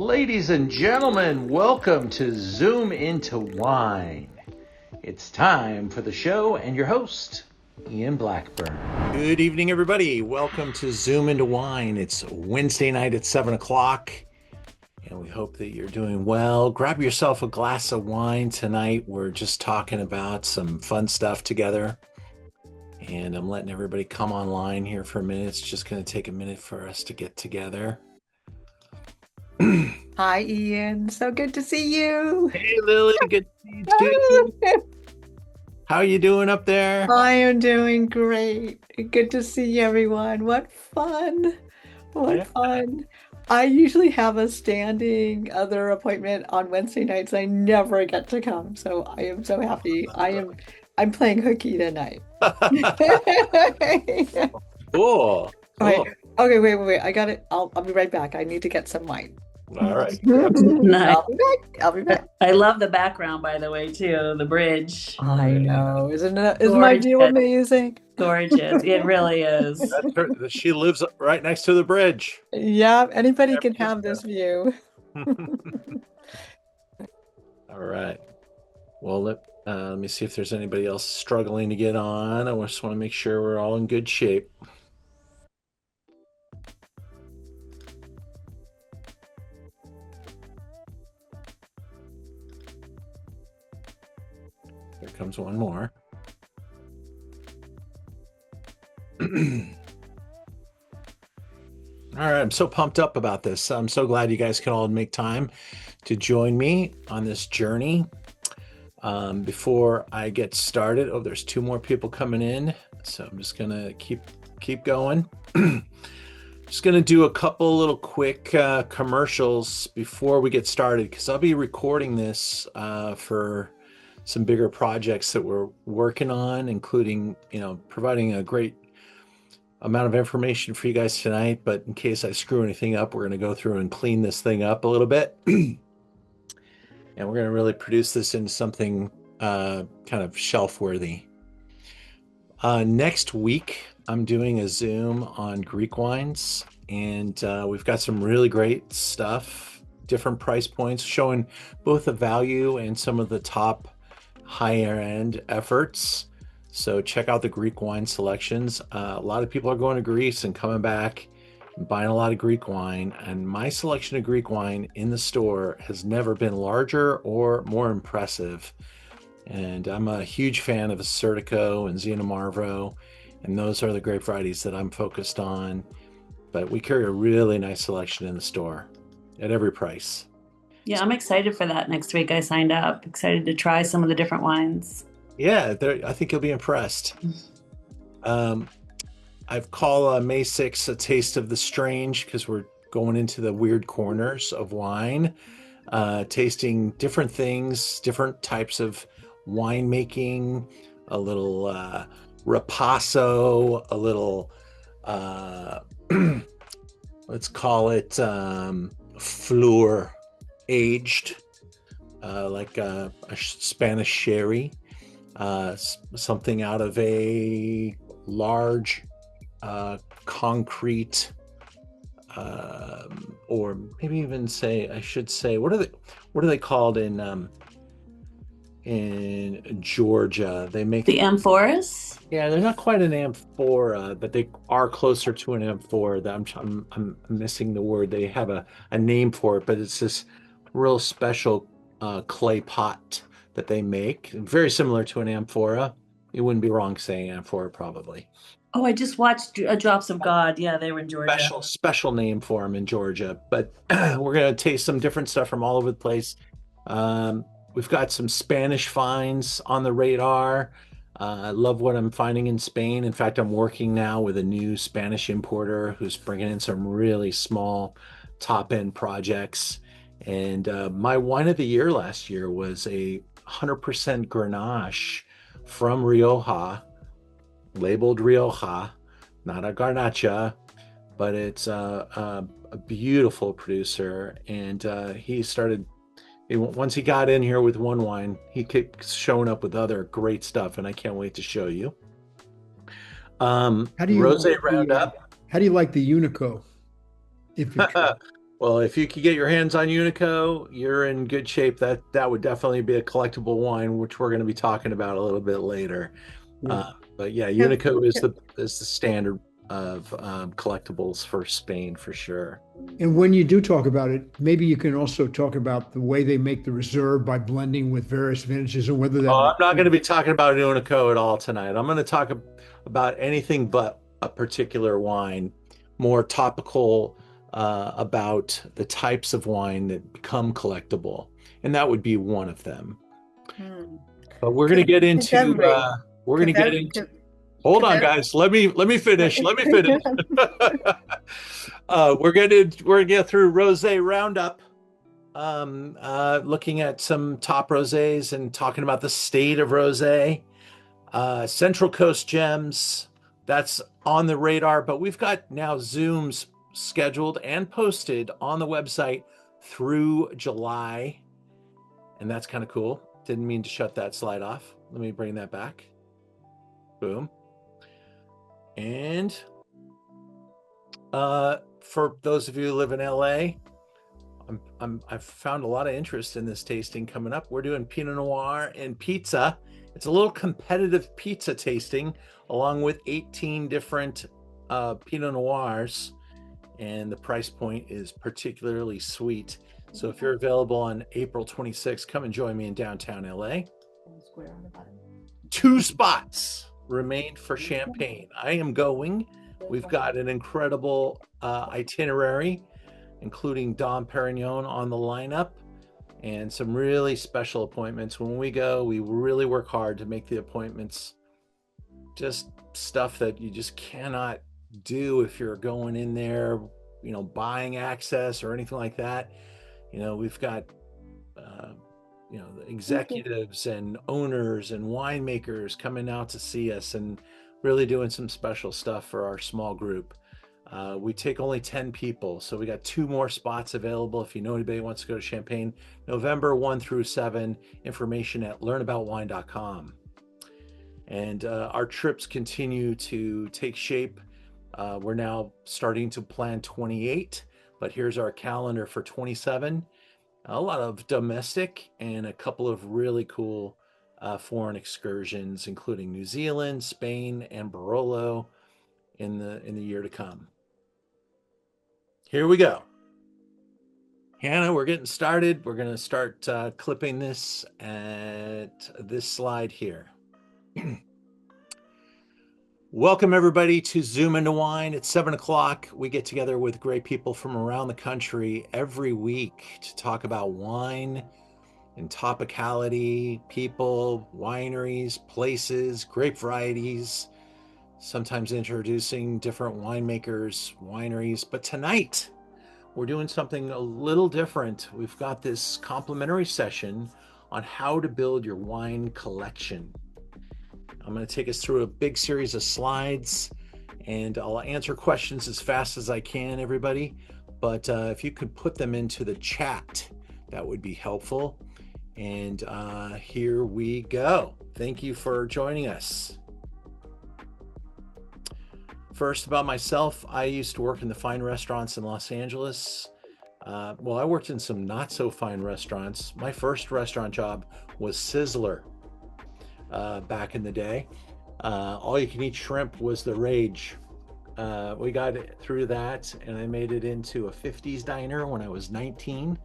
Ladies and gentlemen, welcome to Zoom Into Wine. It's time for the show and your host, Ian Blackburn. Good evening, everybody. Welcome to Zoom Into Wine. It's Wednesday night at 7 o'clock, and we hope that you're doing well. Grab yourself a glass of wine tonight. We're just talking about some fun stuff together, and I'm letting everybody come online here for a minute. It's just going to take a minute for us to get together. Hi, Ian. So good to see you. Hey, Lily. Good to see you too. How are you doing up there? I am doing great. Good to see everyone. What fun. What fun. I usually have a standing other appointment on Wednesday nights. I never get to come, so I am so happy. I'm playing hooky tonight. Cool. Okay, wait. I got it. I'll be right back. I need to get some wine. All right. Nice. I'll be back. I love the background, by the way, too. The bridge. I know. Isn't my view amazing? Gorgeous. It really is. That's her. She lives right next to the bridge. Yeah, anybody can have this view. All right. Well, let me see if there's anybody else struggling to get on. I just want to make sure we're all in good shape. There comes one more. All right, I'm so pumped up about this. I'm so glad you guys can all make time to join me on this journey. Before I get started, there's two more people coming in, so I'm just gonna keep going. Just gonna do a couple little quick commercials before we get started, because I'll be recording this for some bigger projects that we're working on, including, providing a great amount of information for you guys tonight. But in case I screw anything up, we're going to go through and clean this thing up a little bit. And we're going to really produce this into something kind of shelf worthy. Next week, I'm doing a Zoom on Greek wines, and we've got some really great stuff, different price points, showing both the value and some of the top higher end efforts. So check out the Greek wine selections. A lot of people are going to Greece and coming back and buying a lot of Greek wine, and my selection of Greek wine in the store has never been larger or more impressive. And I'm a huge fan of Assertico and Zena Marvo, and those are the grape varieties that I'm focused on. But we carry a really nice selection in the store at every price. Yeah, I'm excited for that next week. I signed up. Excited to try some of the different wines. Yeah, I think you'll be impressed. I've called May 6th a taste of the strange, because we're going into the weird corners of wine, tasting different things, different types of winemaking, a little ripasso, a little, let's call it fleur aged, like a Spanish sherry, something out of a large concrete, or maybe even what are they called in Georgia? They make the amphoras. Yeah, they're not quite an amphora, but they are closer to an amphora. I'm missing the word. They have a name for it, but it's this real special clay pot that they make, very similar to an amphora. You wouldn't be wrong saying amphora, probably. Oh, I just watched Drops of God. Yeah, they were in Georgia. Special name for them in Georgia. But we're going to taste some different stuff from all over the place. We've got some Spanish finds on the radar. I love what I'm finding in Spain. In fact, I'm working now with a new Spanish importer who's bringing in some really small top-end projects. And my wine of the year last year was a 100% Grenache from Rioja, labeled Rioja, not a Garnacha, but it's a beautiful producer. And once he got in here with one wine, he kept showing up with other great stuff, and I can't wait to show you. How do you Rosé Roundup. How do you like the Unico? If you Well, if you could get your hands on Unico, you're in good shape. That would definitely be a collectible wine, which we're going to be talking about a little bit later. Yeah. But yeah, Have- Unico is the standard of collectibles for Spain for sure. And when you do talk about it, maybe you can also talk about the way they make the reserve by blending with various vintages and whether that Oh, I'm makes not going to sense. be talking about Unico at all tonight. I'm going to talk about anything but a particular wine, more topical about the types of wine that become collectible, and that would be one of them. Hmm. But we're going to get into Contemporary. we're going to get Contemporary. into. Hold on, guys. Let me finish. Let me finish. We're gonna get through Rosé Roundup, looking at some top rosés and talking about the state of rosé. Central Coast Gems, that's on the radar, but we've got now Zooms scheduled and posted on the website through July, and that's kind of cool. Didn't mean to shut that slide off. Let me bring that back. Boom. And for those of you who live in LA, I've found a lot of interest in this tasting coming up. We're doing Pinot Noir and pizza. It's a little competitive pizza tasting, along with 18 different Pinot Noirs, and the price point is particularly sweet. So if you're available on April 26th, come and join me in downtown LA. 2 spots remain for Champagne. I am going. We've got an incredible itinerary, including Dom Perignon on the lineup and some really special appointments. When we go, we really work hard to make the appointments just stuff that you just cannot do if you're going in there, buying access or anything like that. We've got the executives and owners and winemakers coming out to see us and really doing some special stuff for our small group. We take only 10 people, so we got 2 more spots available if you know anybody who wants to go to Champagne. November 1 through 7, information at learnaboutwine.com. And our trips continue to take shape. We're now starting to plan 28, but here's our calendar for 27. A lot of domestic and a couple of really cool foreign excursions, including New Zealand, Spain, and Barolo in the year to come. Here we go. Hannah, we're getting started. We're going to start clipping this at this slide here. Welcome everybody to Zoom into Wine. It's 7 o'clock. We get together with great people from around the country every week to talk about wine and topicality, people, wineries, places, grape varieties, sometimes introducing different winemakers, wineries. But tonight, we're doing something a little different. We've got this complimentary session on how to build your wine collection. I'm going to take us through a big series of slides, and I'll answer questions as fast as I can, everybody. But if you could put them into the chat, that would be helpful. And here we go. Thank you for joining us. First, about myself, I used to work in the fine restaurants in Los Angeles. I worked in some not so fine restaurants. My first restaurant job was Sizzler back in the day. All you can eat shrimp was the rage. We got through that, and I made it into a 50s diner when I was 19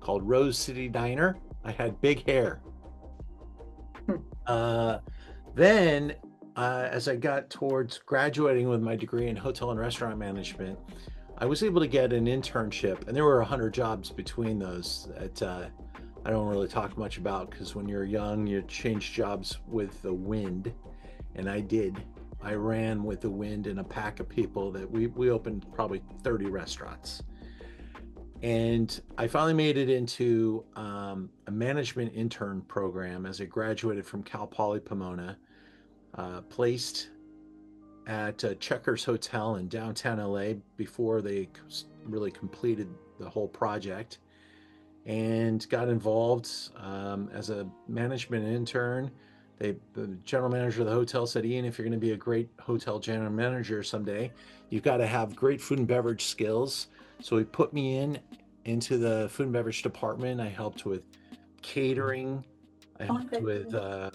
called Rose City Diner. I had big hair. Then as I got towards graduating with my degree in hotel and restaurant management, I was able to get an internship, and there were 100 jobs between those that I don't really talk much about, because when you're young, you change jobs with the wind, and I did. I ran with the wind and a pack of people that we opened probably 30 restaurants. And I finally made it into a management intern program as I graduated from Cal Poly Pomona, placed at Checkers Hotel in downtown LA before they really completed the whole project, and got involved as a management intern, The general manager of the hotel said, Ian, if you're going to be a great hotel general manager someday, you've got to have great food and beverage skills. So he put me into the food and beverage department. I helped with catering. I helped with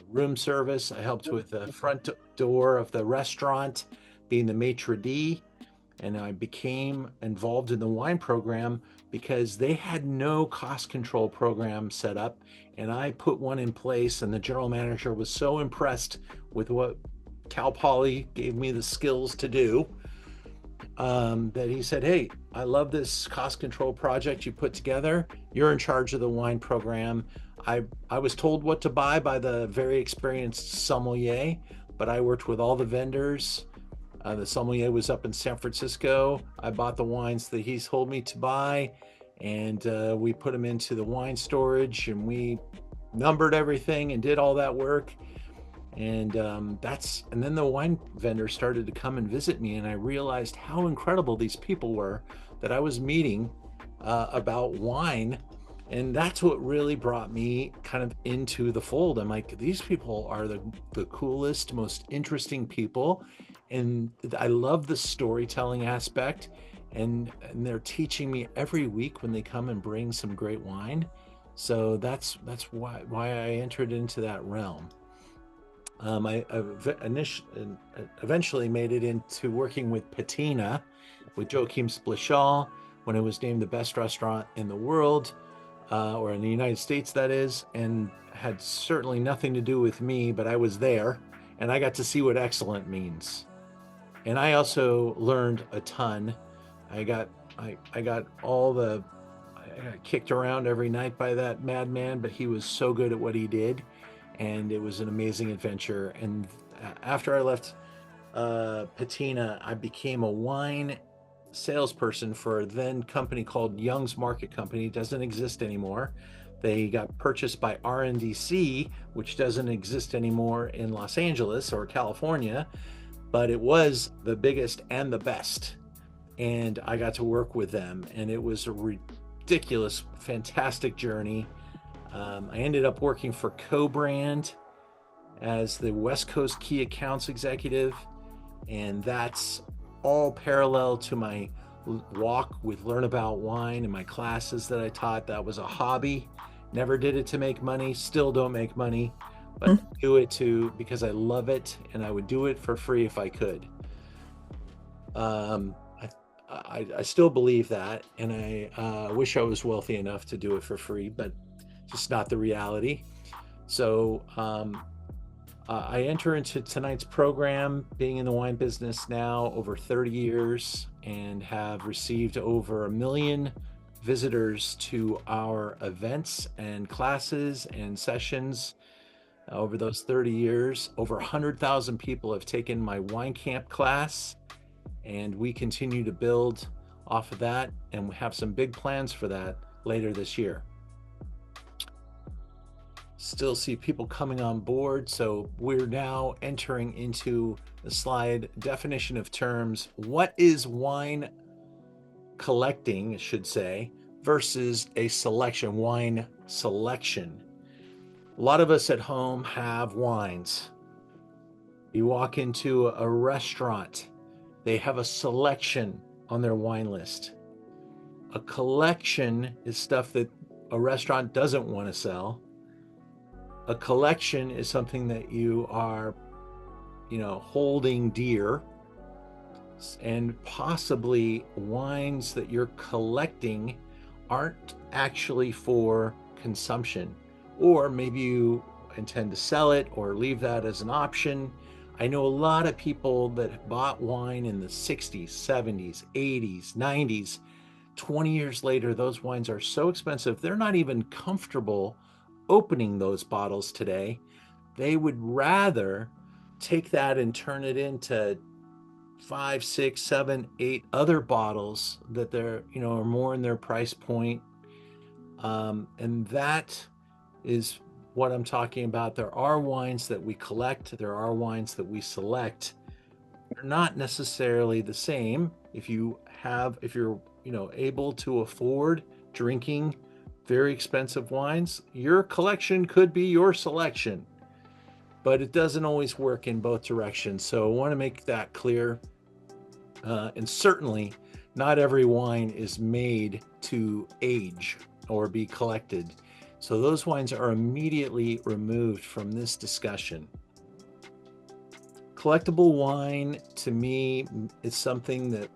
room service. I helped with the front door of the restaurant, being the maitre d'. And I became involved in the wine program because they had no cost control program set up. And I put one in place, and the general manager was so impressed with what Cal Poly gave me the skills to do, that he said, hey, I love this cost control project you put together. You're in charge of the wine program. I was told what to buy by the very experienced sommelier, but I worked with all the vendors. The sommelier was up in San Francisco. I bought the wines that he told me to buy, and we put them into the wine storage, and we numbered everything and did all that work. And then the wine vendors started to come and visit me, and I realized how incredible these people were that I was meeting about wine. And that's what really brought me kind of into the fold. I'm like, these people are the coolest, most interesting people. And I love the storytelling aspect. And they're teaching me every week when they come and bring some great wine. So that's why I entered into that realm. I eventually made it into working with Patina, with Joachim Splichal, when it was named the best restaurant in the world, or in the United States, that is, and had certainly nothing to do with me, but I was there, and I got to see what excellent means. And I also learned a ton. I got kicked around every night by that madman, but he was so good at what he did, and it was an amazing adventure. And after I left Patina, I became a wine salesperson for a then company called Young's Market Company. It doesn't exist anymore. They got purchased by RNDC, which doesn't exist anymore in Los Angeles or California, but it was the biggest and the best. And I got to work with them, and it was a ridiculous, fantastic journey. I ended up working for Co-Brand as the West Coast Key Accounts Executive, and that's all parallel to my walk with Learn About Wine and my classes that I taught. That was a hobby. Never did it to make money, still don't make money, but do it because I love it, and I would do it for free if I could. I still believe that, and I wish I was wealthy enough to do it for free, but just not the reality. So I enter into tonight's program, being in the wine business now over 30 years, and have received over 1 million visitors to our events and classes and sessions over those 30 years. Over 100,000 people have taken my wine camp class, and we continue to build off of that, and we have some big plans for that later this year. Still see people coming on board, so we're now entering into the slide definition of terms. What is wine collecting, I should say, versus a selection, wine selection? A lot of us at home have wines. You walk into a restaurant, they have a selection on their wine list. A collection is stuff that a restaurant doesn't want to sell. A collection is something that you are, holding dear, and possibly wines that you're collecting aren't actually for consumption, or maybe you intend to sell it or leave that as an option. I know a lot of people that bought wine in the 60s, 70s, 80s, 90s. 20 years later, those wines are so expensive, they're not even comfortable opening those bottles today. They would rather take that and turn it into 5, 6, 7, 8 other bottles that they're, are more in their price point. And that is what I'm talking about. There are wines that we collect. There are wines that we select. They're not necessarily the same. If you're, able to afford drinking very expensive wines, your collection could be your selection. but it doesn't always work in both directions. So I want to make that clear. And certainly not every wine is made to age or be collected. So those wines are immediately removed from this discussion. Collectible wine to me is something that,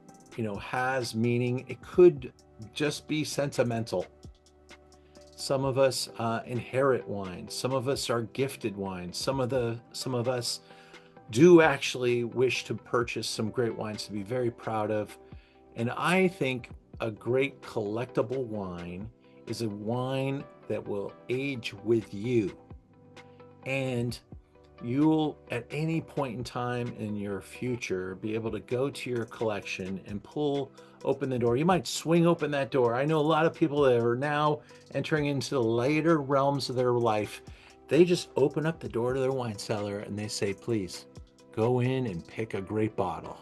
has meaning. It could just be sentimental. Some of us inherit wine. Some of us are gifted wine. Some of us do actually wish to purchase some great wines to be very proud of. And I think a great collectible wine is a wine that will age with you. And you'll, at any point in time in your future, be able to go to your collection and pull open the door. You might swing open that door. I know a lot of people that are now entering into the later realms of their life. They just open up the door to their wine cellar and they say, please go in and pick a great bottle.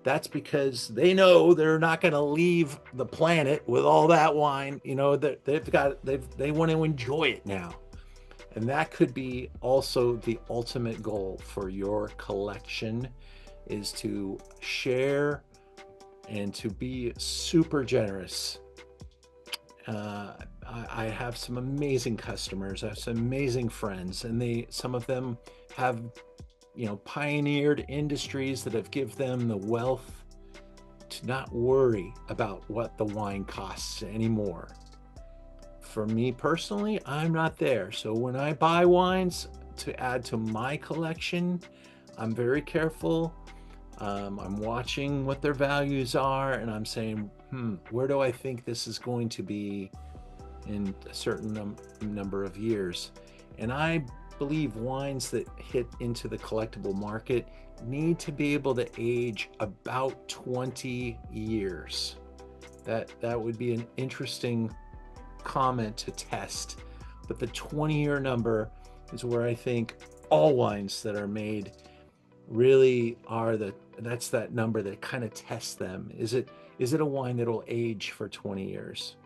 That's because they know they're not going to leave the planet with all that wine. They want to enjoy it now. And that could be also the ultimate goal for your collection, is to share and to be super generous. I have some amazing customers. I have some amazing friends, and some of them have, pioneered industries that have given them the wealth to not worry about what the wine costs anymore. For me personally, I'm not there. So when I buy wines to add to my collection, I'm very careful. I'm watching what their values are, and I'm saying, where do I think this is going to be in a certain number of years? And I believe wines that hit into the collectible market need to be able to age about 20 years. That would be an interesting comment to test, but the 20-year number is where I think all wines that are made really are that's that number that kind of tests them. Is it a wine that'll age for 20 years?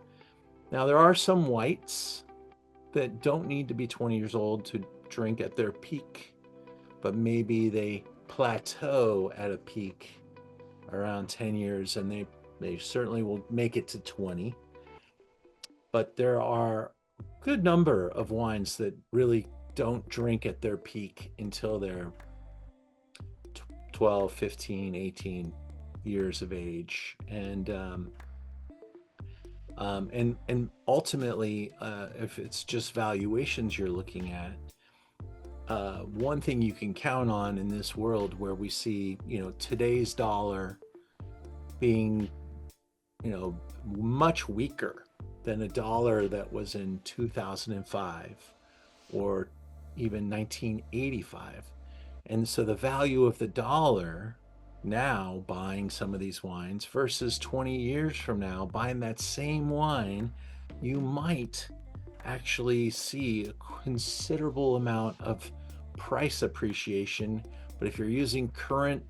Now, there are some whites that don't need to be 20 years old to drink at their peak, but maybe they plateau at a peak around 10 years, and they certainly will make it to 20. But there are a good number of wines that really don't drink at their peak until they're 12, 15, 18 years of age. And ultimately, if it's just valuations you're looking at, one thing you can count on in this world where we see, today's dollar being, much weaker than a dollar that was in 2005 or even 1985. And so the value of the dollar now buying some of these wines versus 20 years from now buying that same wine, you might actually see a considerable amount of price appreciation. But if you're using current,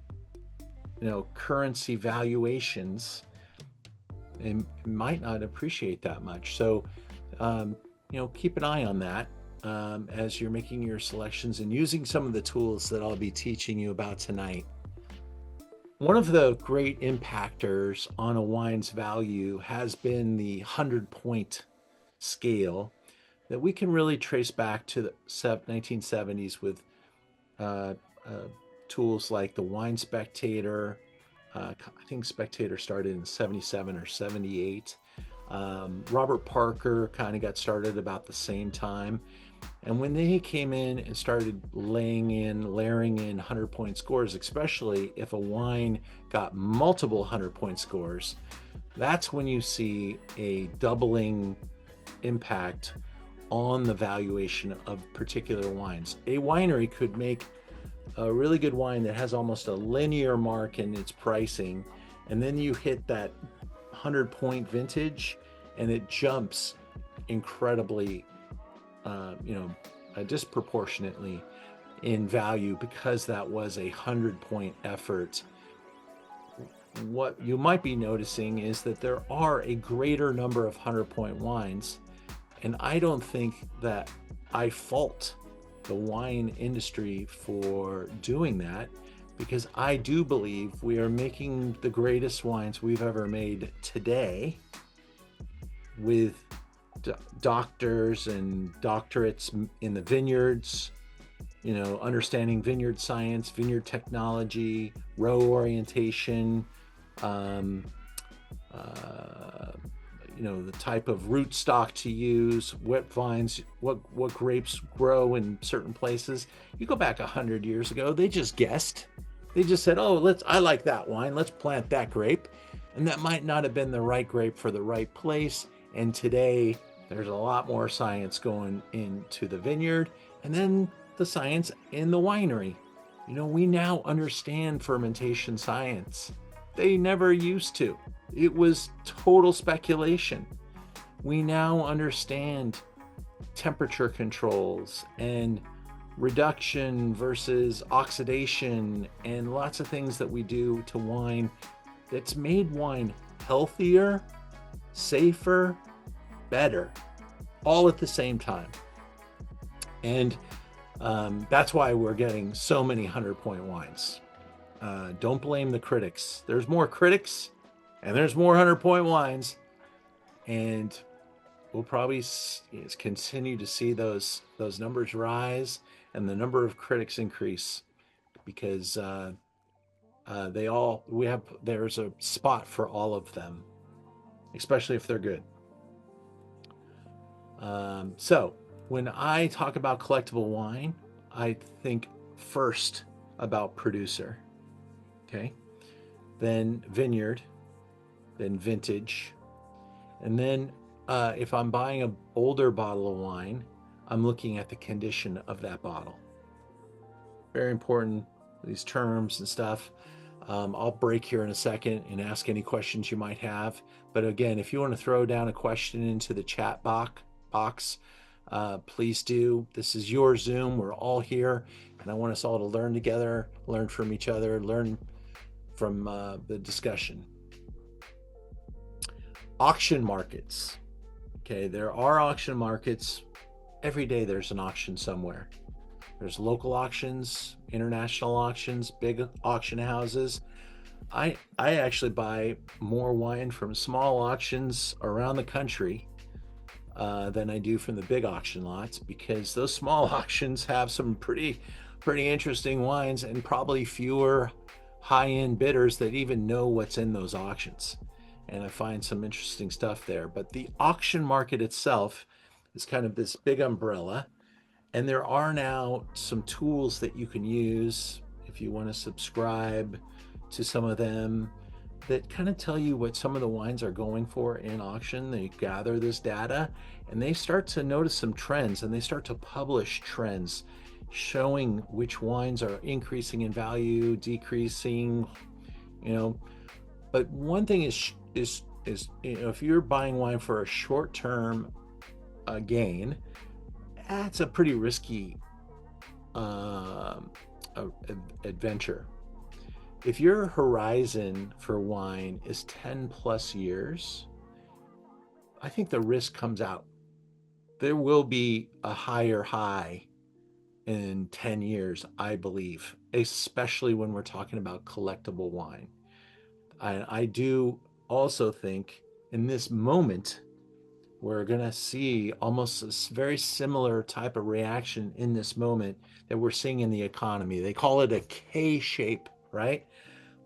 currency valuations, it might not appreciate that much. So, keep an eye on that as you're making your selections and using some of the tools that I'll be teaching you about tonight. One of the great impactors on a wine's value has been the 100-point scale that we can really trace back to the 1970s with tools like the Wine Spectator. I think Spectator started in 77 or 78. Robert Parker kind of got started about the same time. And when they came in and started layering in 100-point scores, especially if a wine got multiple 100-point scores, that's when you see a doubling impact on the valuation of particular wines. A winery could make a really good wine that has almost a linear mark in its pricing, and then you hit that 100-point vintage and it jumps incredibly disproportionately in value because that was a 100-point effort. What you might be noticing is that there are a greater number of 100-point wines, and I don't think that I fault the wine industry for doing that, because I do believe we are making the greatest wines we've ever made today with doctors and doctorates in the vineyards, understanding vineyard science, vineyard technology, row orientation, the type of rootstock to use, what vines, what grapes grow in certain places. You go back 100 years ago, they just guessed. They just said, "Oh, I like that wine. Let's plant that grape," and that might not have been the right grape for the right place. And today, there's a lot more science going into the vineyard, and then the science in the winery. We now understand fermentation science. They never used to. It was total speculation. We now understand temperature controls and reduction versus oxidation and lots of things that we do to wine that's made wine healthier, safer, better, all at the same time. And that's why we're getting so many 100-point wines. Don't blame the critics. There's more critics and there's more 100-point wines. And we'll probably continue to see those numbers rise and the number of critics increase, because there's a spot for all of them, especially if they're good. So when I talk about collectible wine, I think first about producer, okay? Then vineyard, then vintage. And then if I'm buying an older bottle of wine, I'm looking at the condition of that bottle. Very important, these terms and stuff. I'll break here in a second and ask any questions you might have. But again, if you want to throw down a question into the chat box, please do. This is your Zoom. We're all here, and I want us all to learn together, learn from each other, learn from the discussion. Auction markets. Okay, there are auction markets. Every day there's an auction somewhere. There's local auctions, international auctions, big auction houses. I actually buy more wine from small auctions around the country than I do from the big auction lots, because those small auctions have some pretty interesting wines and probably fewer high-end bidders that even know what's in those auctions. And I find some interesting stuff there. But the auction market itself is kind of this big umbrella. And there are now some tools that you can use if you want to subscribe to some of them that kind of tell you what some of the wines are going for in auction. They gather this data and they start to notice some trends, and they start to publish trends showing which wines are increasing in value, decreasing, But one thing is if you're buying wine for a short-term gain, that's a pretty risky adventure. If your horizon for wine is 10 plus years, I think the risk comes out. There will be a higher high in 10 years, I believe, especially when we're talking about collectible wine. I do also think in this moment, we're going to see almost a very similar type of reaction in this moment that we're seeing in the economy. They call it a K-shape, right?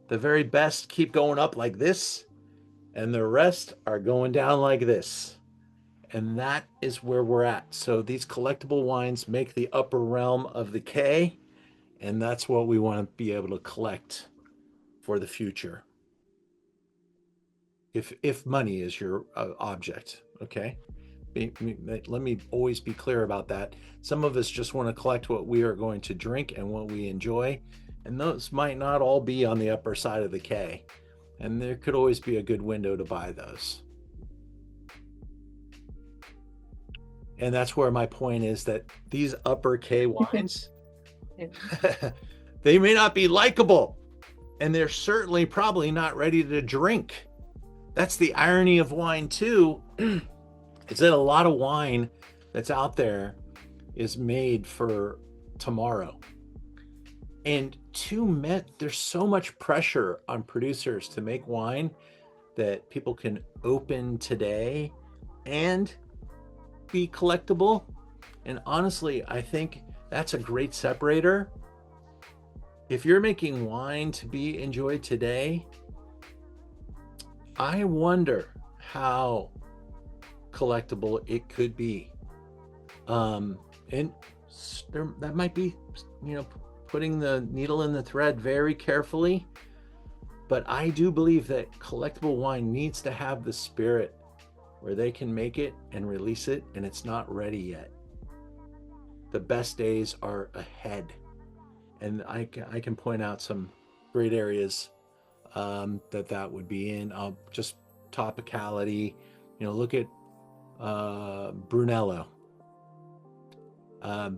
The very best keep going up like this, and the rest are going down like this. And that is where we're at. So these collectible wines make the upper realm of the K, and that's what we want to be able to collect for the future. If money is your object, okay? Let me always be clear about that. Some of us just want to collect what we are going to drink and what we enjoy, and those might not all be on the upper side of the K, and there could always be a good window to buy those. And that's where my point is, that these upper K wines, they may not be likable, and they're certainly probably not ready to drink. That's the irony of wine too, is that a lot of wine that's out there is made for tomorrow. And there's so much pressure on producers to make wine that people can open today and be collectible. And honestly, I think that's a great separator. If you're making wine to be enjoyed today, I wonder how collectible it could be. And that might be, putting the needle in the thread very carefully. But I do believe that collectible wine needs to have the spirit where they can make it and release it, and it's not ready yet. The best days are ahead. And I can point out some great areas that would be in. Just topicality. Look at Brunello.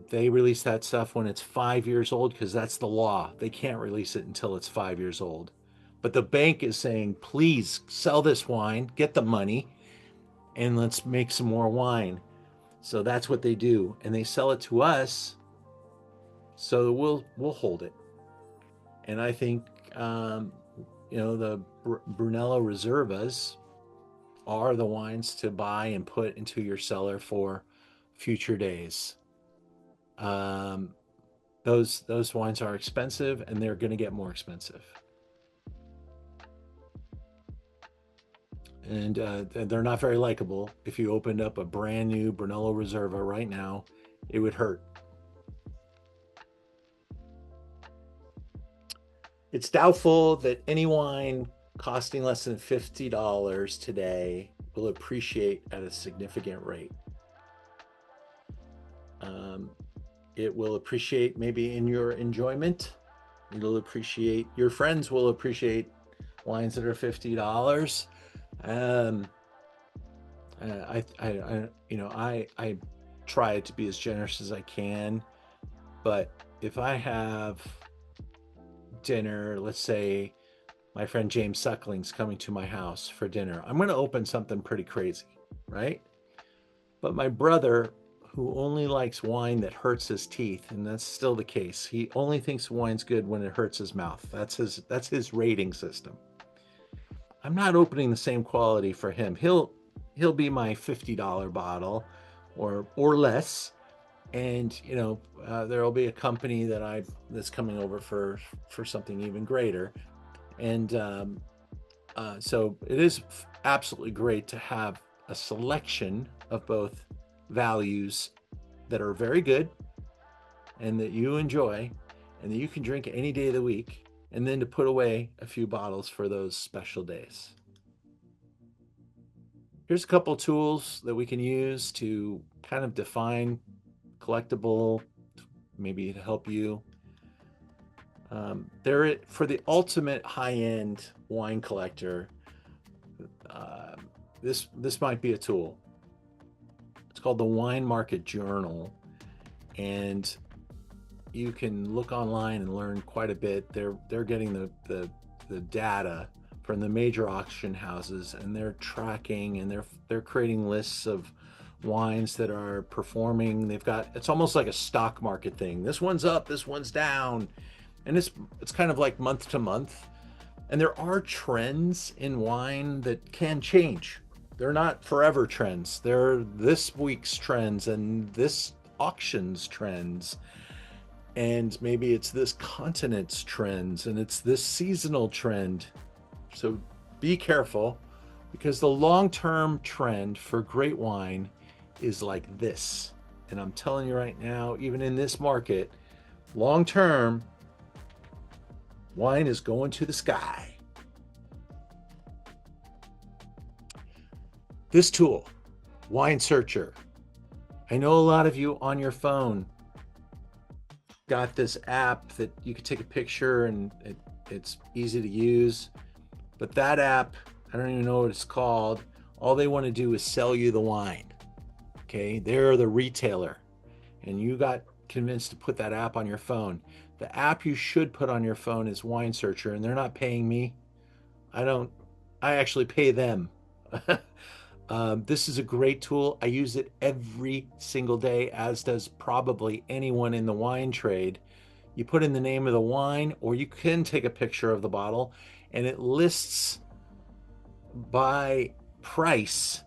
They release that stuff when it's 5 years old because that's the law. They can't release it until it's 5 years old. But the bank is saying, please sell this wine, get the money, and let's make some more wine. So that's what they do. And they sell it to us, so we'll hold it. And I think, the Brunello Reservas are the wines to buy and put into your cellar for future days. Those wines are expensive, and they're going to get more expensive. And they're not very likable. If you opened up a brand new Brunello Reserva right now, it would hurt. It's doubtful that any wine costing less than $50 today will appreciate at a significant rate. It will appreciate maybe in your enjoyment. Your friends will appreciate wines that are $50. I try to be as generous as I can, but if I have dinner, let's say my friend James Suckling's coming to my house for dinner, I'm going to open something pretty crazy, right? But my brother, who only likes wine that hurts his teeth, and that's still the case, he only thinks wine's good when it hurts his mouth. That's his rating system. I'm not opening the same quality for him. He'll be my $50 bottle or less, and there'll be a company that's coming over for something even greater. And so it is absolutely great to have a selection of both values that are very good and that you enjoy and that you can drink any day of the week, and then to put away a few bottles for those special days. Here's a couple tools that we can use to kind of define collectible, maybe to help you. For the ultimate high-end wine collector, this might be a tool. It's called the Wine Market Journal, and you can look online and learn quite a bit. They're getting the data from the major auction houses, and they're tracking and they're creating lists of wines that are performing. It's almost like a stock market thing. This one's up, this one's down, and it's kind of like month to month. And there are trends in wine that can change. They're not forever trends. They're this week's trends and this auction's trends. And maybe it's this continent's trends and it's this seasonal trend. So be careful, because the long-term trend for great wine is like this. And I'm telling you right now, even in this market, long-term, wine is going to the sky. This tool, Wine Searcher. I know a lot of you on your phone got this app that you could take a picture and it's easy to use. But that app, I don't even know what it's called. All they want to do is sell you the wine. Okay, they're the retailer. And you got convinced to put that app on your phone. The app you should put on your phone is Wine Searcher, and they're not paying me. I actually pay them. This is a great tool. I use it every single day, as does probably anyone in the wine trade. You put in the name of the wine, or you can take a picture of the bottle, and it lists by price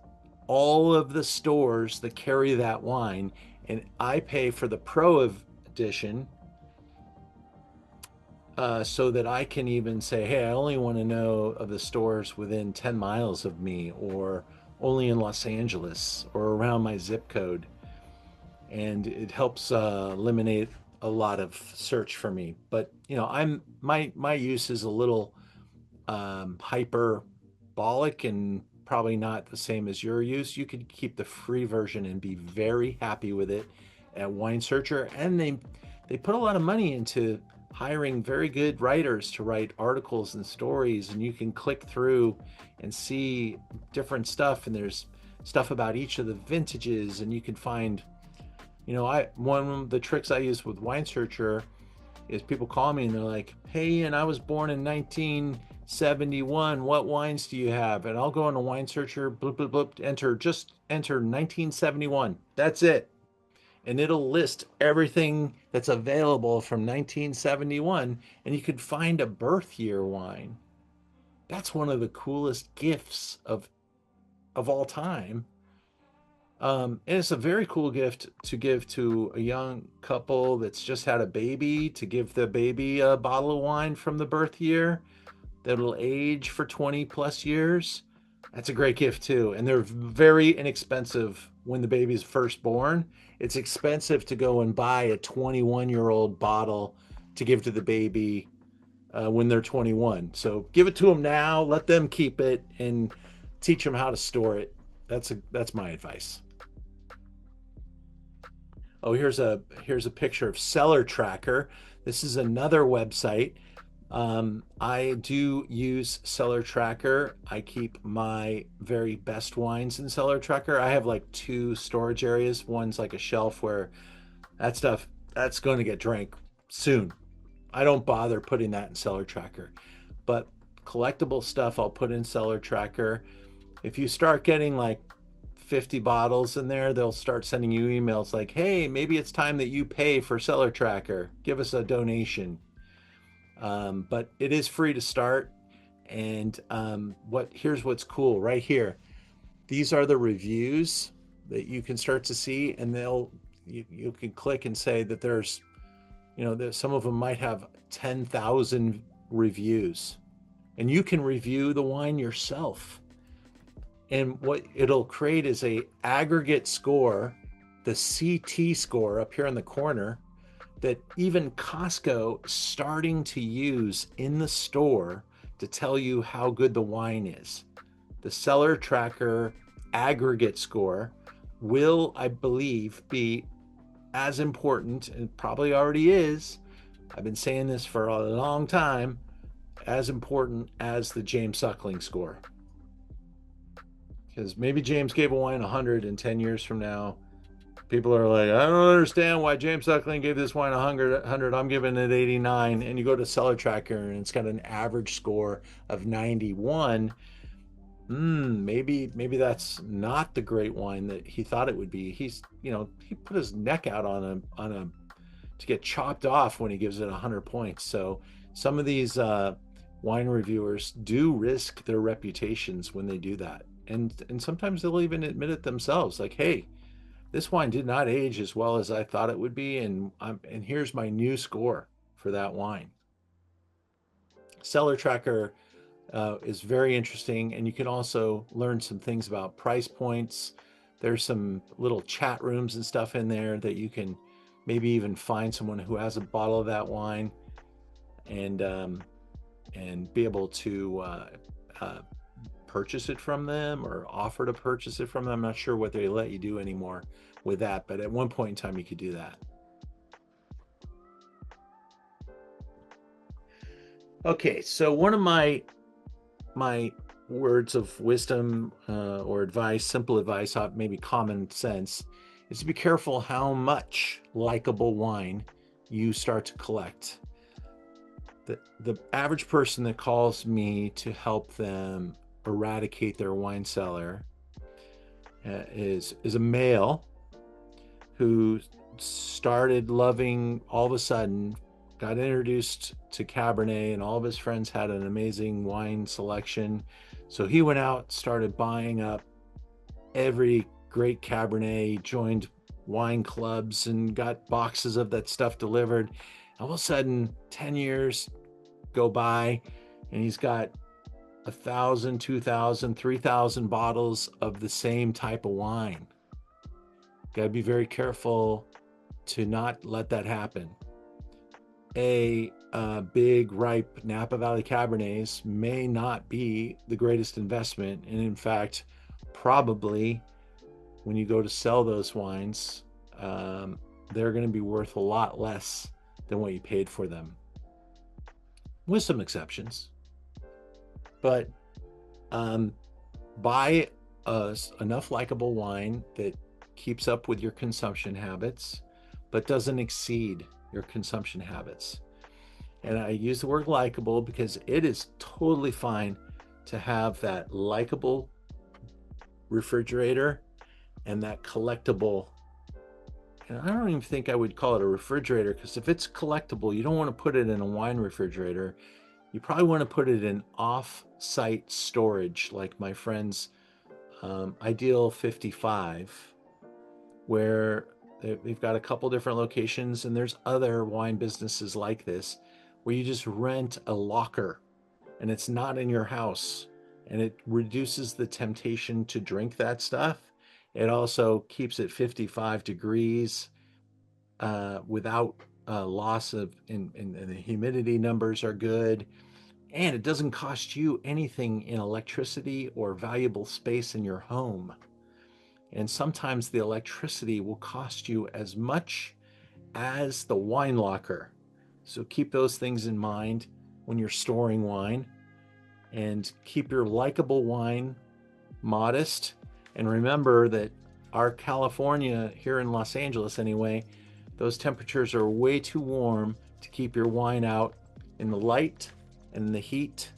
all of the stores that carry that wine. And I pay for the Pro edition, so that I can even say, hey, I only want to know of the stores within 10 miles of me, or only in Los Angeles, or around my zip code. And it helps eliminate a lot of search for me. But my use is a little hyperbolic, and probably not the same as your use. You could keep the free version and be very happy with it at Wine Searcher. And they put a lot of money into hiring very good writers to write articles and stories, and you can click through and see different stuff, and there's stuff about each of the vintages, and you can find, one of the tricks I use with Wine Searcher is people call me and they're like, hey, and I was born in 1971, what wines do you have? And I'll go on a Wine Searcher, bloop, bloop, bloop, enter 1971. That's it. And it'll list everything that's available from 1971, and you could find a birth year wine. That's one of the coolest gifts of all time. And it's a very cool gift to give to a young couple that's just had a baby, to give the baby a bottle of wine from the birth year that'll age for 20 plus years. That's a great gift too. And they're very inexpensive when the baby's first born. It's expensive to go and buy a 21-year-old bottle to give to the baby when they're 21. So give it to them now, let them keep it, and teach them how to store it. That's my advice. Oh, here's a picture of Cellar Tracker. This is another website. I do use Cellar Tracker. I keep my very best wines in Cellar Tracker. I have like 2 storage areas. One's like a shelf where that stuff that's going to get drank soon. I don't bother putting that in Cellar Tracker, but collectible stuff I'll put in Cellar Tracker. If you start getting like 50 bottles in there, they'll start sending you emails like, hey, maybe it's time that you pay for Cellar Tracker. Give us a donation. But it is free to start. And here's what's cool right here. These are the reviews that you can start to see, and you can click and say that there's some of them might have 10,000 reviews, and you can review the wine yourself. And what it'll create is a aggregate score, the CT score up here in the corner, that even Costco is starting to use in the store to tell you how good the wine is. The Cellar Tracker aggregate score will, I believe, be as important, and probably already is, I've been saying this for a long time, as important as the James Suckling score. Because maybe James gave a wine 100, and 10 years from now, people are like, I don't understand why James Suckling gave this wine 100. I'm giving it 89. And you go to Cellar Tracker and it's got an average score of 91. Maybe that's not the great wine that he thought it would be. He put his neck out on a to get chopped off when he gives it 100 points. So some of these wine reviewers do risk their reputations when they do that. And sometimes they'll even admit it themselves, like, hey, this wine did not age as well as I thought it would be, and here's my new score for that wine. Cellar Tracker is very interesting, and you can also learn some things about price points. There's some little chat rooms and stuff in there that you can maybe even find someone who has a bottle of that wine, and be able to purchase it from them, or offer to purchase it from them. I'm not sure what they let you do anymore with that, but at one point in time you could do that. Okay, so one of my words of wisdom or advice, simple advice, maybe common sense, is to be careful how much likable wine you start to collect. The average person that calls me to help them eradicate their wine cellar is a male who started loving, all of a sudden got introduced to Cabernet, and all of his friends had an amazing wine selection. So he went out, started buying up every great Cabernet, joined wine clubs and got boxes of that stuff delivered. All of a sudden, 10 years go by, and he's got 1,000, 2,000, 3,000 bottles of the same type of wine. Got to be very careful to not let that happen. Big ripe Napa Valley Cabernets may not be the greatest investment, and in fact, probably when you go to sell those wines, they're going to be worth a lot less than what you paid for them, with some exceptions. But buy enough likable wine that keeps up with your consumption habits, but doesn't exceed your consumption habits. And I use the word likable because it is totally fine to have that likable refrigerator and that collectible. And I don't even think I would call it a refrigerator, because if it's collectible, you don't want to put it in a wine refrigerator. You probably want to put it in off-site storage, like my friend's Ideal 55, where they've got a couple different locations, and there's other wine businesses like this, where you just rent a locker and it's not in your house, and it reduces the temptation to drink that stuff. It also keeps it 55 degrees without loss of, and the humidity numbers are good. And it doesn't cost you anything in electricity or valuable space in your home. And sometimes the electricity will cost you as much as the wine locker. So keep those things in mind when you're storing wine, and keep your likable wine modest. And remember that our California, here in Los Angeles anyway, those temperatures are way too warm to keep your wine out in the light and in the heat.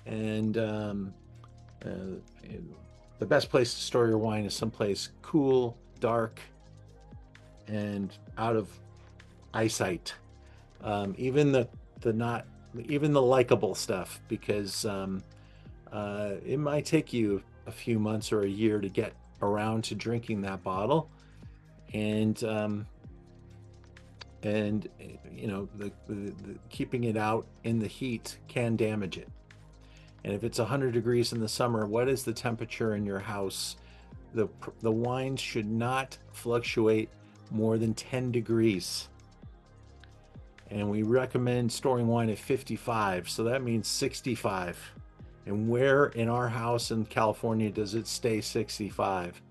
And the best place to store your wine is someplace cool, dark, and out of eyesight. Even the likable stuff, because it might take you a few months or a year to get around to drinking that bottle, and you know, the keeping it out in the heat can damage it. And if it's 100 degrees in the summer, what is the temperature in your house? The wine should not fluctuate more than 10 degrees. And we recommend storing wine at 55, so that means 65. And where in our house in California does it stay 65?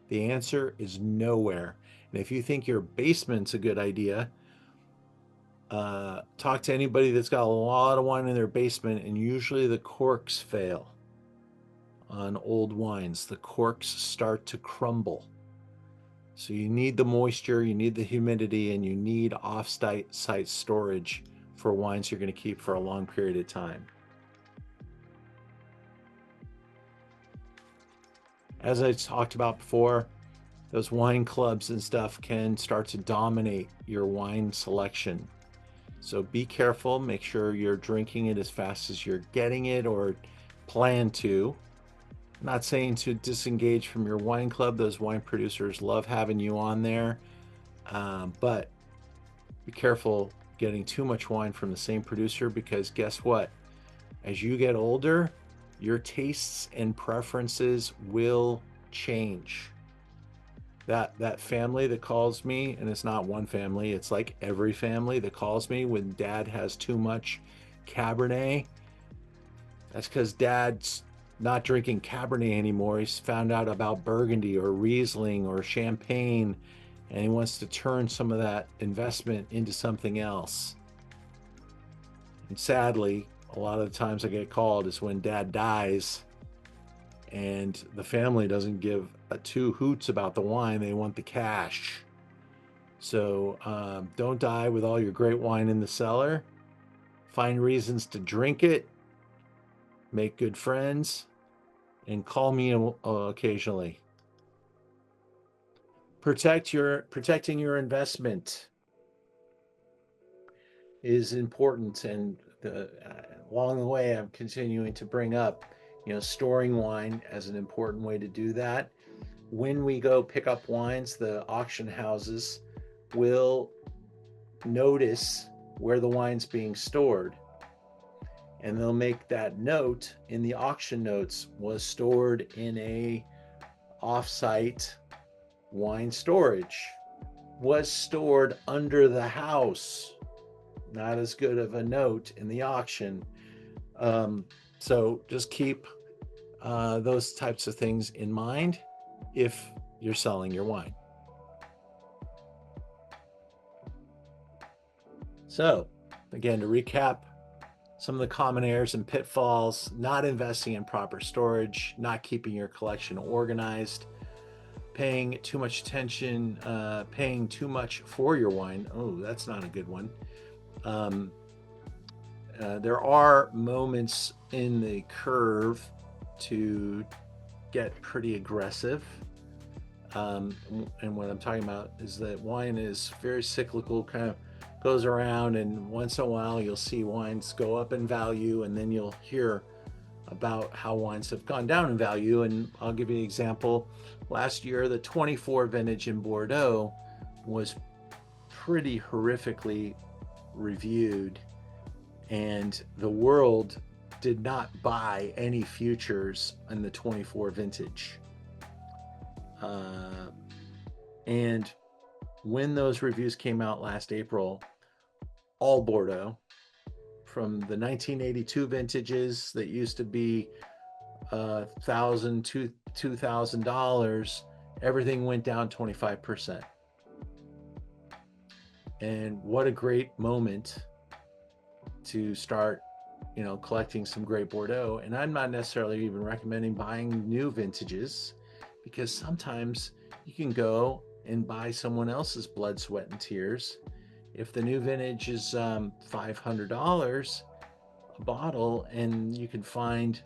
The answer is nowhere. And if you think your basement's a good idea, talk to anybody that's got a lot of wine in their basement, and usually the corks fail on old wines. The corks start to crumble. So you need the moisture, you need the humidity, and you need off-site storage for wines you're going to keep for a long period of time. As I talked about before, those wine clubs and stuff can start to dominate your wine selection. So be careful, make sure you're drinking it as fast as you're getting it, or plan to. I'm not saying to disengage from your wine club. Those wine producers love having you on there. But be careful getting too much wine from the same producer, because guess what? As you get older, your tastes and preferences will change. That family that calls me, and it's not one family, it's like every family that calls me when dad has too much Cabernet, that's because dad's not drinking Cabernet anymore. He's found out about Burgundy or Riesling or Champagne, and he wants to turn some of that investment into something else. And sadly, a lot of the times I get called is when dad dies and the family doesn't give a two hoots about the wine. They want the cash. So don't die with all your great wine in the cellar. Find reasons to drink it, make good friends, and call me occasionally. Protecting your investment is important, and along the way, I'm continuing to bring up, storing wine as an important way to do that. When we go pick up wines, the auction houses will notice where the wine's being stored, and they'll make that note in the auction notes: was stored in a off-site wine storage, was stored under the house. Not as good of a note in the auction. So just keep those types of things in mind if you're selling your wine. So again, to recap, some of the common errors and pitfalls: not investing in proper storage, not keeping your collection organized, paying too much attention, paying too much for your wine. Oh, that's not a good one. There are moments in the curve to get pretty aggressive. And what I'm talking about is that wine is very cyclical, kind of goes around, and once in a while you'll see wines go up in value, and then you'll hear about how wines have gone down in value. And I'll give you an example. Last year, the 24 vintage in Bordeaux was pretty horrifically reviewed, and the world did not buy any futures in the 24 vintage. And when those reviews came out last April, all Bordeaux, from the 1982 vintages that used to be $1,000 to $2,000, everything went down 25%. And what a great moment to start, collecting some great Bordeaux. And I'm not necessarily even recommending buying new vintages, because sometimes you can go and buy someone else's blood, sweat, and tears. If the new vintage is $500 a bottle, and you can find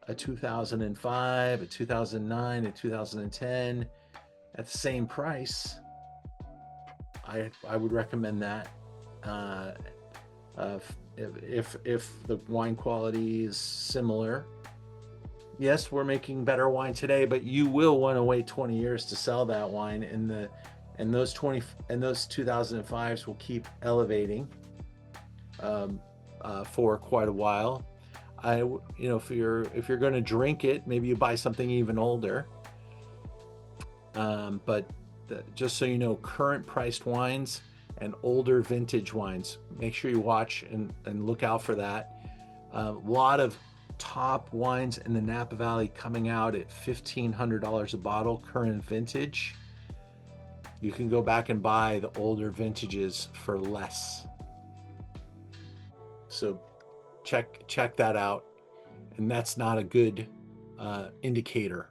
a 2005, a 2009, a 2010 at the same price, I would recommend that. If the wine quality is similar, yes, we're making better wine today, but you will want to wait 20 years to sell that wine, and those 2005s will keep elevating for quite a while. If you're going to drink it, maybe you buy something even older. But just so you know, current priced wines and older vintage wines, make sure you watch and look out for that. A lot of top wines in the Napa Valley coming out at $1,500 a bottle, current vintage. You can go back and buy the older vintages for less. So check that out. And that's not a good indicator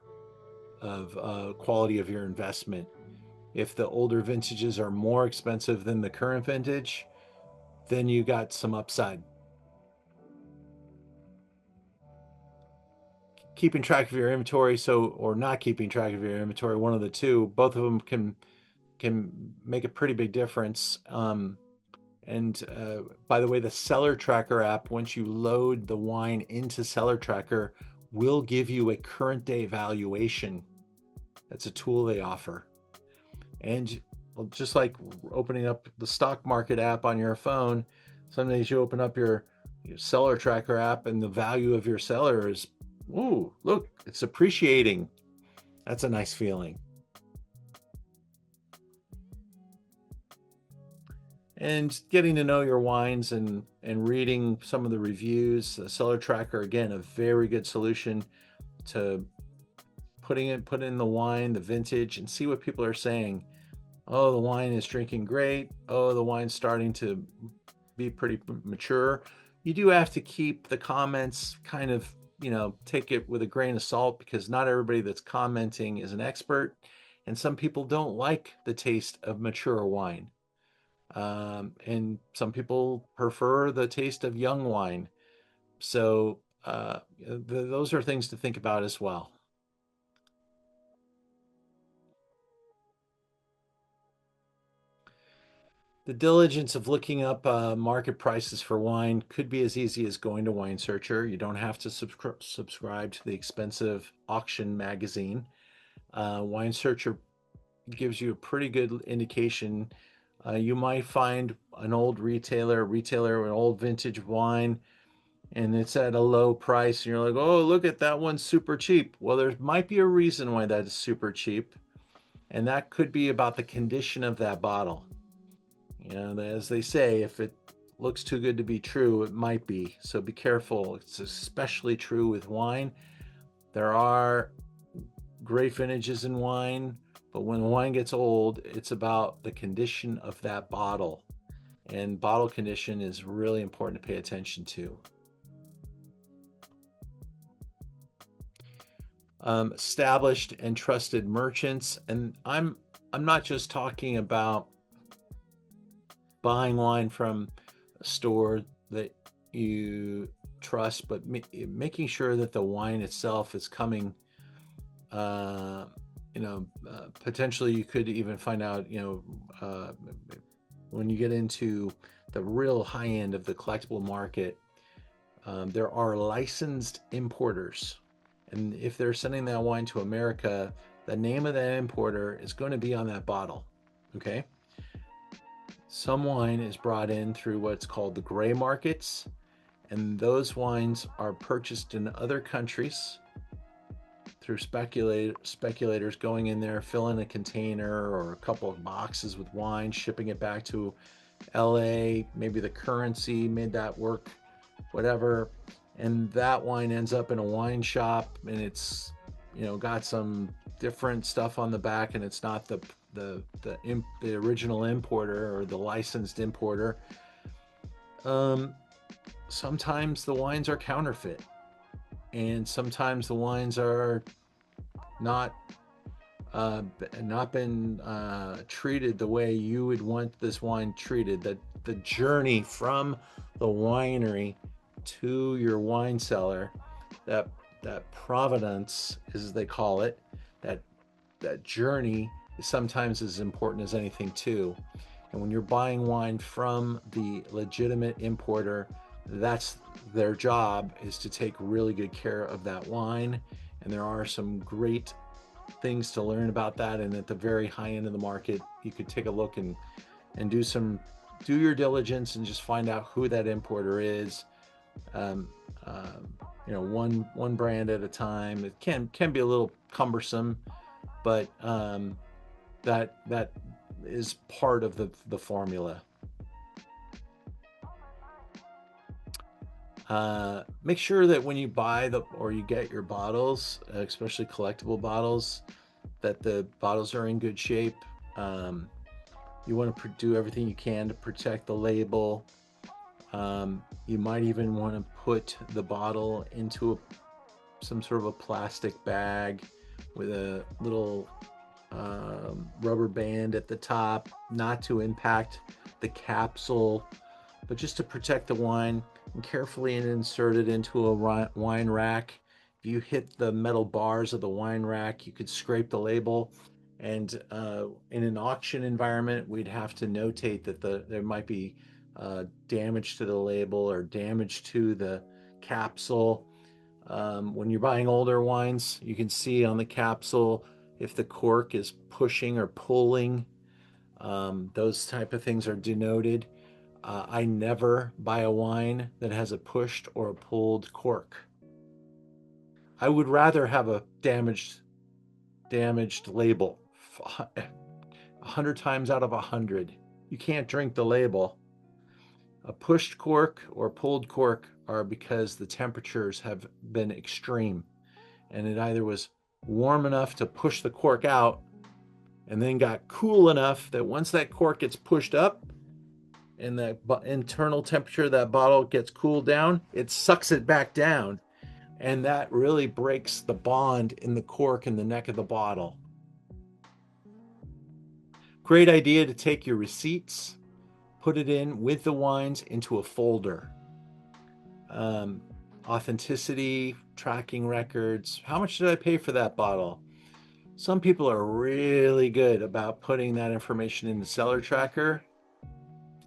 of quality of your investment. If the older vintages are more expensive than the current vintage, then you got some upside. Keeping track of your inventory, or not keeping track of your inventory, one of the two, both of them can make a pretty big difference. And by the way, the Cellar Tracker app, once you load the wine into Cellar Tracker, will give you a current day valuation. That's a tool they offer. And just like opening up the stock market app on your phone, some days you open up your Cellar Tracker app and the value of your cellar is, ooh, look, it's appreciating. That's a nice feeling. And getting to know your wines and reading some of the reviews. The Cellar Tracker, again, a very good solution to put in the wine, the vintage, and see what people are saying. Oh, the wine is drinking great. Oh, the wine's starting to be pretty mature. You do have to keep the comments kind of, take it with a grain of salt, because not everybody that's commenting is an expert. And some people don't like the taste of mature wine. And some people prefer the taste of young wine. So those are things to think about as well. The diligence of looking up market prices for wine could be as easy as going to Wine Searcher. You don't have to subscribe to the expensive auction magazine. Wine Searcher gives you a pretty good indication. You might find an old retailer, an old vintage wine, and it's at a low price, and you're like, oh, look at that one, super cheap. Well, there might be a reason why that is super cheap, and that could be about the condition of that bottle. You know, as they say, if it looks too good to be true, it might be. So be careful. It's especially true with wine. There are great vintages in wine, but when wine gets old, it's about the condition of that bottle. And bottle condition is really important to pay attention to. Established and trusted merchants, and I'm not just talking about buying wine from a store that you trust, but making sure that the wine itself is coming. Potentially you could even find out, when you get into the real high end of the collectible market, there are licensed importers. And if they're sending that wine to America, the name of that importer is going to be on that bottle. Okay. Some wine is brought in through what's called the gray markets, and those wines are purchased in other countries through speculators going in there, filling a container or a couple of boxes with wine, shipping it back to LA. Maybe the currency made that work, whatever. And that wine ends up in a wine shop, and it's, got some different stuff on the back, and it's not the original importer or the licensed importer. Sometimes the wines are counterfeit, and sometimes the wines are not been treated the way you would want this wine treated. That the journey from the winery to your wine cellar, that provenance, as they call it, that journey is sometimes as important as anything too. And when you're buying wine from the legitimate importer, that's their job, is to take really good care of that wine. And there are some great things to learn about that. And at the very high end of the market, you could take a look and do your diligence and just find out who that importer is. One brand at a time. It can be a little cumbersome, but that is part of the formula. Make sure that when you buy or you get your bottles, especially collectible bottles, that the bottles are in good shape. You want to do everything you can to protect the label. You might even want to put the bottle into some sort of a plastic bag with a little rubber band at the top, not to impact the capsule, but just to protect the wine, and carefully insert it into a wine rack. If you hit the metal bars of the wine rack, you could scrape the label. And in an auction environment, we'd have to notate that there might be damage to the label or damage to the capsule. When you're buying older wines, you can see on the capsule if the cork is pushing or pulling. Those type of things are denoted. I never buy a wine that has a pushed or a pulled cork. I would rather have a damaged label. 100 times out of 100, you can't drink the label. A pushed cork or pulled cork are because the temperatures have been extreme, and it either was warm enough to push the cork out and then got cool enough that once that cork gets pushed up and the internal temperature of that bottle gets cooled down, it sucks it back down, and that really breaks the bond in the cork and the neck of the bottle. Great idea to take your receipts, put it in with the wines into a folder. Authenticity, tracking records. How much did I pay for that bottle? Some people are really good about putting that information in the seller tracker.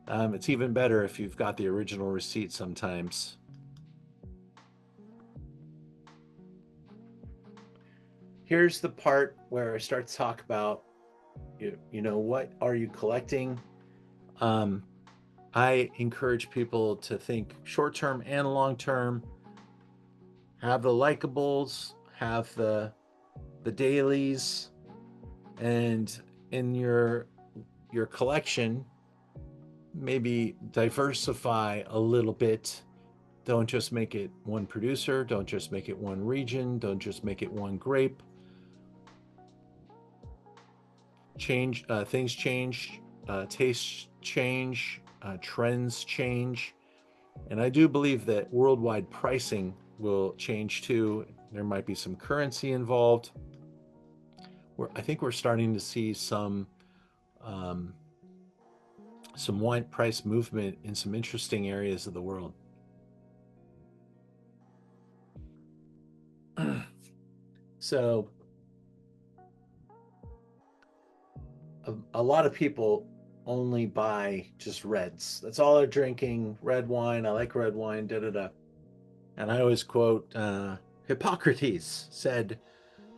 It's even better if you've got the original receipt sometimes. Here's the part where I start to talk about, you know, what are you collecting? I encourage people to think short term and long term. Have the likables, have the dailies, and in your collection, maybe diversify a little bit. Don't just make it one producer, don't just make it one region, don't just make it one grape. Change, things change, tastes change, trends change, and I do believe that worldwide pricing will change too. There might be some currency involved. I think we're starting to see some wine price movement in some interesting areas of the world. So a lot of people only buy just reds. That's all they're drinking. Red wine. I like red wine. Da da da. And I always quote Hippocrates said,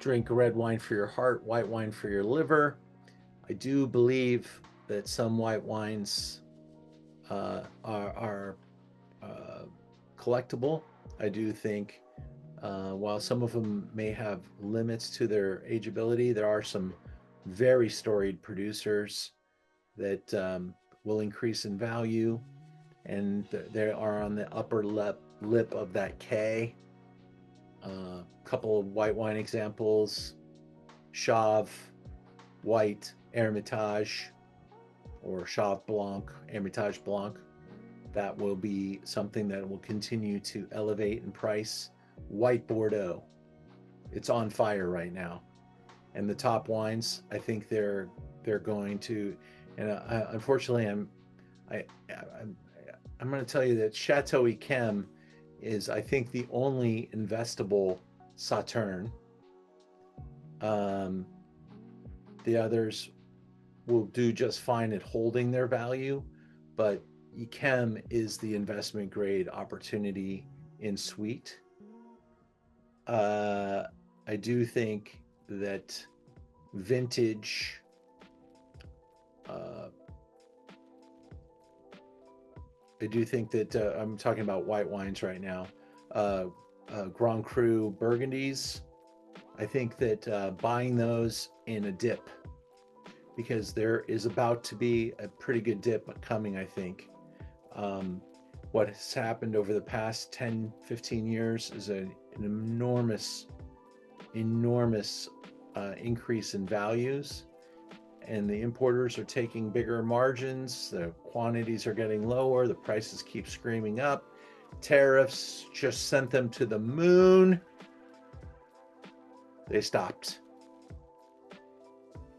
"Drink red wine for your heart, white wine for your liver." I do believe that some white wines are collectible. I do think while some of them may have limits to their ageability, there are some very storied producers that will increase in value, and they are on the upper lip of that K. Couple of white wine examples: Chauve, White, Hermitage, or Chauve Blanc, Hermitage Blanc. That will be something that will continue to elevate in price. White Bordeaux, it's on fire right now. And the top wines, I think they're going to, and unfortunately, I'm going to tell you that Chateau Yquem is, I think, the only investable Sauterne. The others will do just fine at holding their value, but Yquem is the investment grade opportunity in sweet. I do think that vintage I'm talking about white wines right now. Grand Cru Burgundies. I think that buying those in a dip, because there is about to be a pretty good dip coming, I think. What has happened over the past 10, 15 years is an enormous increase in values, and the importers are taking bigger margins. The quantities are getting lower. The prices keep screaming up. Tariffs just sent them to the moon. They stopped.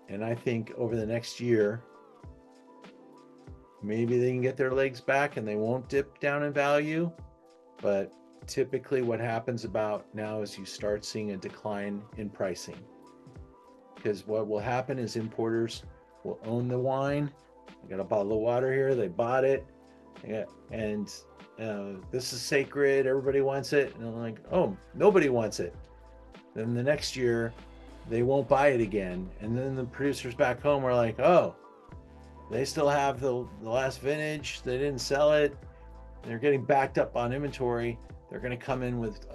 And I think over the next year, maybe they can get their legs back and they won't dip down in value. But typically what happens about now is you start seeing a decline in pricing. Because what will happen is importers will own the wine. I got a bottle of water here. They bought it. And this is sacred. Everybody wants it. And I'm like, oh, nobody wants it. Then the next year, they won't buy it again. And then the producers back home are like, oh, they still have the last vintage. They didn't sell it. They're getting backed up on inventory. They're going to come in with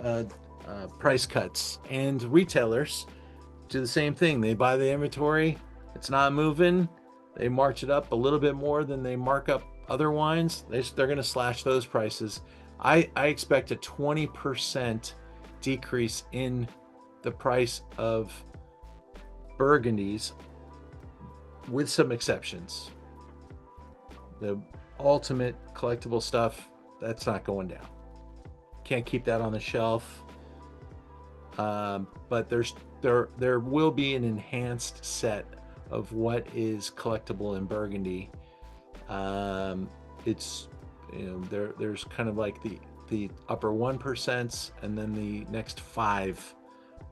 price cuts. And retailers do the same thing. They buy the inventory. It's not moving. They march it up a little bit more than they mark up other wines. They're going to slash those prices. I expect a 20% decrease in the price of Burgundies, with some exceptions. The ultimate collectible stuff, that's not going down. Can't keep that on the shelf. But there will be an enhanced set of what is collectible in Burgundy. It's, there's kind of like the upper 1%, and then the next 5.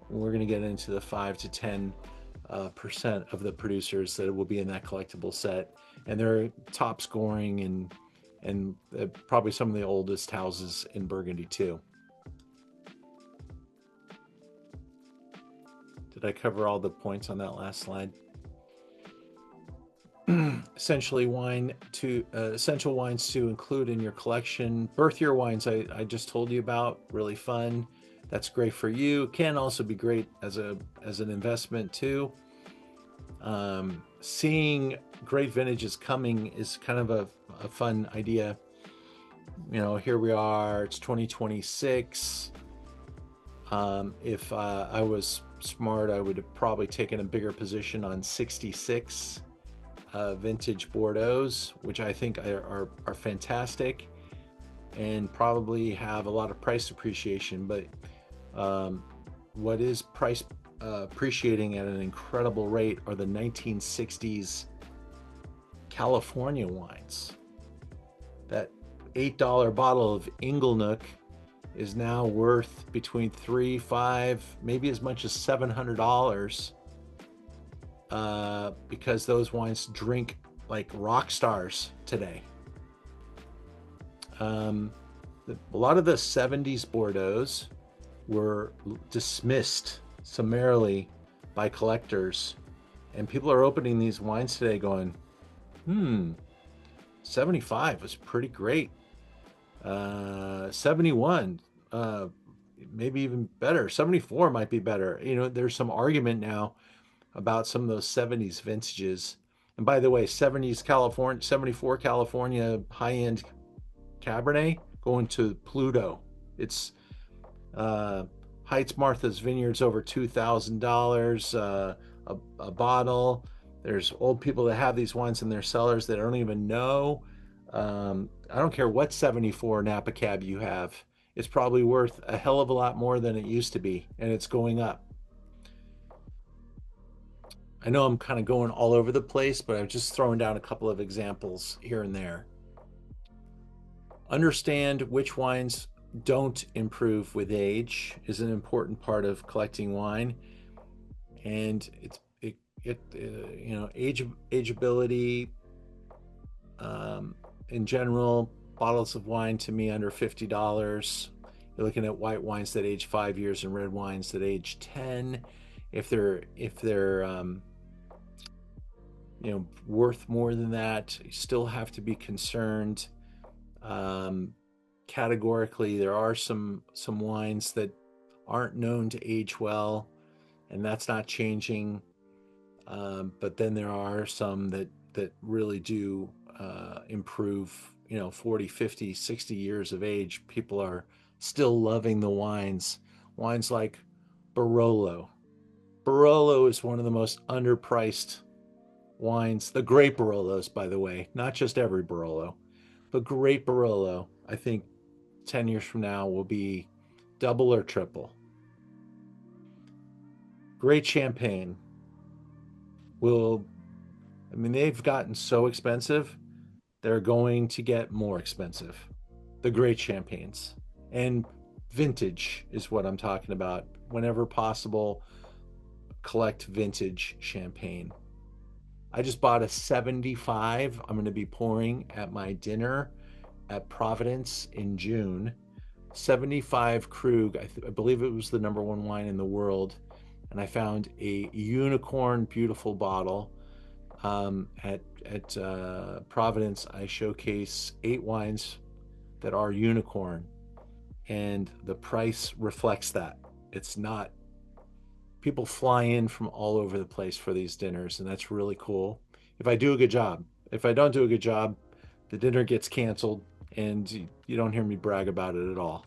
We're going to get into the 5 to 10 percent of the producers that will be in that collectible set, and they're top scoring and probably some of the oldest houses in Burgundy too. Did I cover all the points on that last slide? Essential wines to include in your collection. Birth year wines I just told you about, really fun. That's great for you. Can also be great as an investment too. Seeing great vintages coming is kind of a fun idea. You know, here we are, it's 2026. If I was smart, I would have probably taken a bigger position on 66 vintage Bordeaux's, which I think are fantastic and probably have a lot of price appreciation. But what is price appreciating at an incredible rate are the 1960s California wines. That $8 bottle of Inglenook is now worth between $300, $500, maybe as much as $700, because those wines drink like rock stars today. A lot of the 70s Bordeaux's were dismissed summarily by collectors, and people are opening these wines today going, 75 was pretty great. 71, maybe even better. 74 might be better. You know, there's some argument now about some of those 70s vintages. And by the way, 70s California, 74 California high-end Cabernet going to Pluto. It's Heights Martha's Vineyard's over $2,000 a bottle. There's old people that have these wines in their cellars that don't even know. I don't care what 74 Napa Cab you have. It's probably worth a hell of a lot more than it used to be, and it's going up. I know I'm kind of going all over the place, but I'm just throwing down a couple of examples here and there. Understand which wines don't improve with age is an important part of collecting wine, and you know, ageability. In general, bottles of wine to me under $50. You're looking at white wines that age 5 years and red wines that age 10. If they're you know, worth more than that, you still have to be concerned. Categorically, there are some wines that aren't known to age well, and that's not changing. But then there are some that really do improve. You know, 40, 50, 60 years of age, people are still loving the wines. Wines like Barolo. Barolo is one of the most underpriced wines. The great Barolos, by the way, not just every Barolo, but great Barolo, I think 10 years from now will be double or triple. Great Champagne they've gotten so expensive, they're going to get more expensive. The great champagnes and vintage is what I'm talking about. Whenever possible, collect vintage champagne. I just bought a 75. I'm going to be pouring at my dinner at Providence in June. 75 Krug. I believe it was the #1 wine in the world. And I found a unicorn beautiful bottle. At Providence, I showcase 8 wines that are unicorn, and the price reflects that. It's not, people fly in from all over the place for these dinners, and that's really cool. If I do a good job. If I don't do a good job, the dinner gets canceled, and you don't hear me brag about it at all.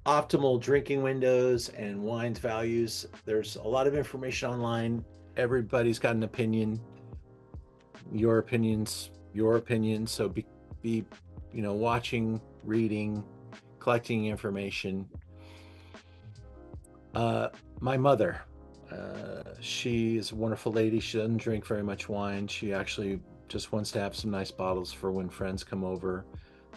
Optimal drinking windows and wines values. There's a lot of information online. Everybody's got an opinion. Your opinion's your opinion. So be watching, reading, collecting information. My mother, she is a wonderful lady. She doesn't drink very much wine. She actually just wants to have some nice bottles for when friends come over,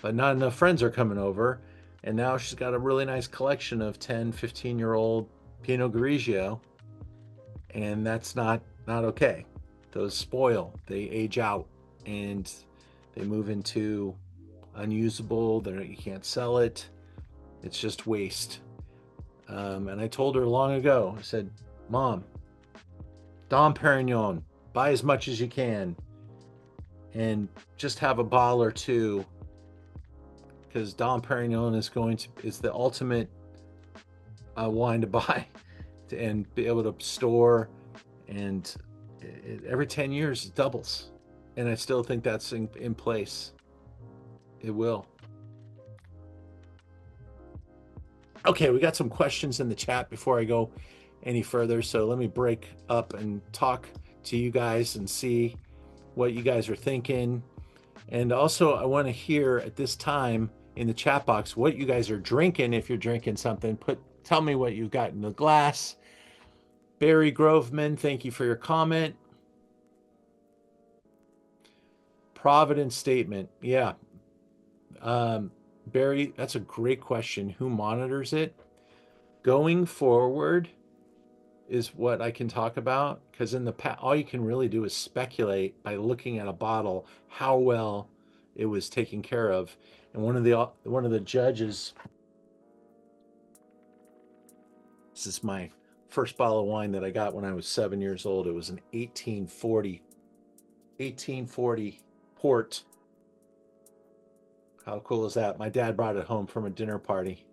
but not enough friends are coming over. And now she's got a really nice collection of 10, 15-year-old Pinot Grigio. And that's not okay. Those spoil, they age out, and they move into unusable. You can't sell it. It's just waste. And I told her long ago, I said, Mom, Dom Perignon, buy as much as you can and just have a bottle or two, because Dom Perignon is the ultimate wine to buy and be able to store, and every 10 years it doubles. And I still think that's in place. It will. Okay, we got some questions in the chat before I go any further. So let me break up and talk to you guys and see what you guys are thinking. And also, I want to hear at this time in the chat box what you guys are drinking. If you're drinking something, tell me what you've got in the glass. Barry Groveman, thank you for your comment. Providence statement. Yeah. Barry, that's a great question. Who monitors it? Going forward is what I can talk about, because in the past, all you can really do is speculate by looking at a bottle how well it was taken care of. And one of the judges, this is my first bottle of wine that I got when I was 7 years old. It was an 1840 port. How cool is that? My dad brought it home from a dinner party.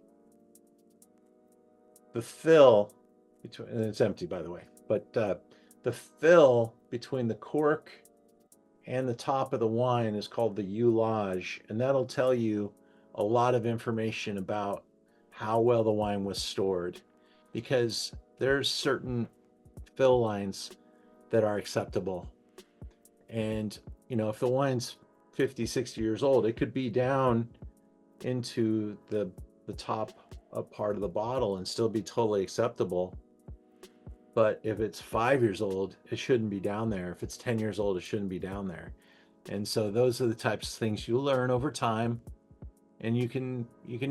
The fill between, and it's empty, by the way, but the fill between the cork and the top of the wine is called the eulage, and that'll tell you a lot of information about how well the wine was stored, because there's certain fill lines that are acceptable. And if the wine's 50, 60 years old, it could be down into the top part of the bottle and still be totally acceptable. But if it's 5 years old, it shouldn't be down there. If it's 10 years old, it shouldn't be down there. And so those are the types of things you learn over time, and you can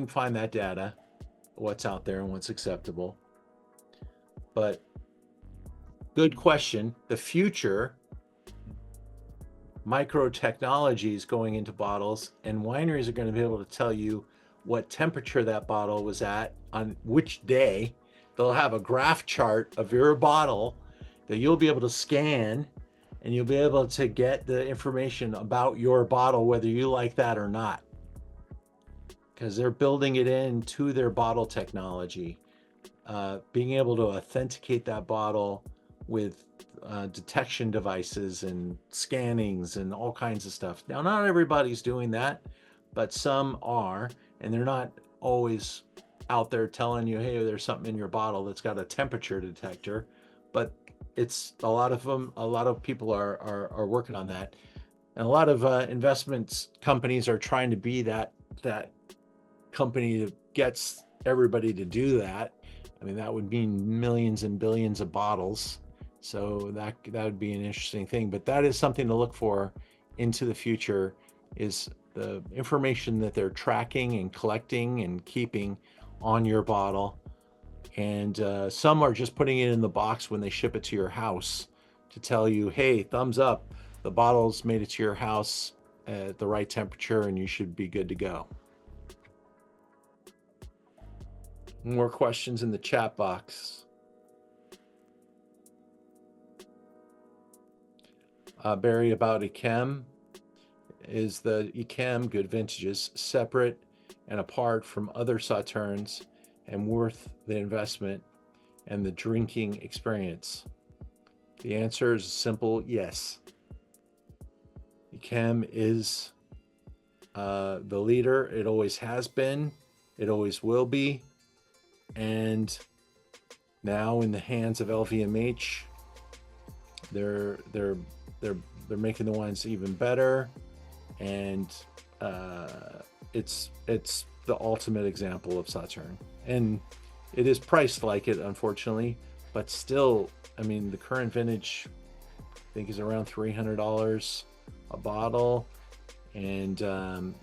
find that data, what's out there and what's acceptable. But good question. The future, micro technologies going into bottles, and wineries are going to be able to tell you what temperature that bottle was at on which day. They'll have a graph chart of your bottle that you'll be able to scan, and you'll be able to get the information about your bottle, whether you like that or not, because they're building it into their bottle technology. Being able to authenticate that bottle with detection devices and scannings and all kinds of stuff. Now, not everybody's doing that, but some are, and they're not always out there telling you, hey, there's something in your bottle that's got a temperature detector. But it's a lot of people are working on that, and a lot of investments companies are trying to be that company that gets everybody to do that. I mean, that would mean millions and billions of bottles. So that would be an interesting thing. But that is something to look for into the future, is the information that they're tracking and collecting and keeping on your bottle. And some are just putting it in the box when they ship it to your house to tell you, hey, thumbs up, the bottle's made it to your house at the right temperature and you should be good to go. More questions in the chat box. Barry, about Yquem. Is the Yquem Good Vintages separate and apart from other Sauternes and worth the investment and the drinking experience? The answer is a simple yes. Yquem is the leader. It always has been. It always will be. And now in the hands of LVMH, they're making the wines even better, and it's the ultimate example of Sauternes. And it is priced like it, unfortunately, but still, I mean, the current vintage I think is around $300 a bottle, and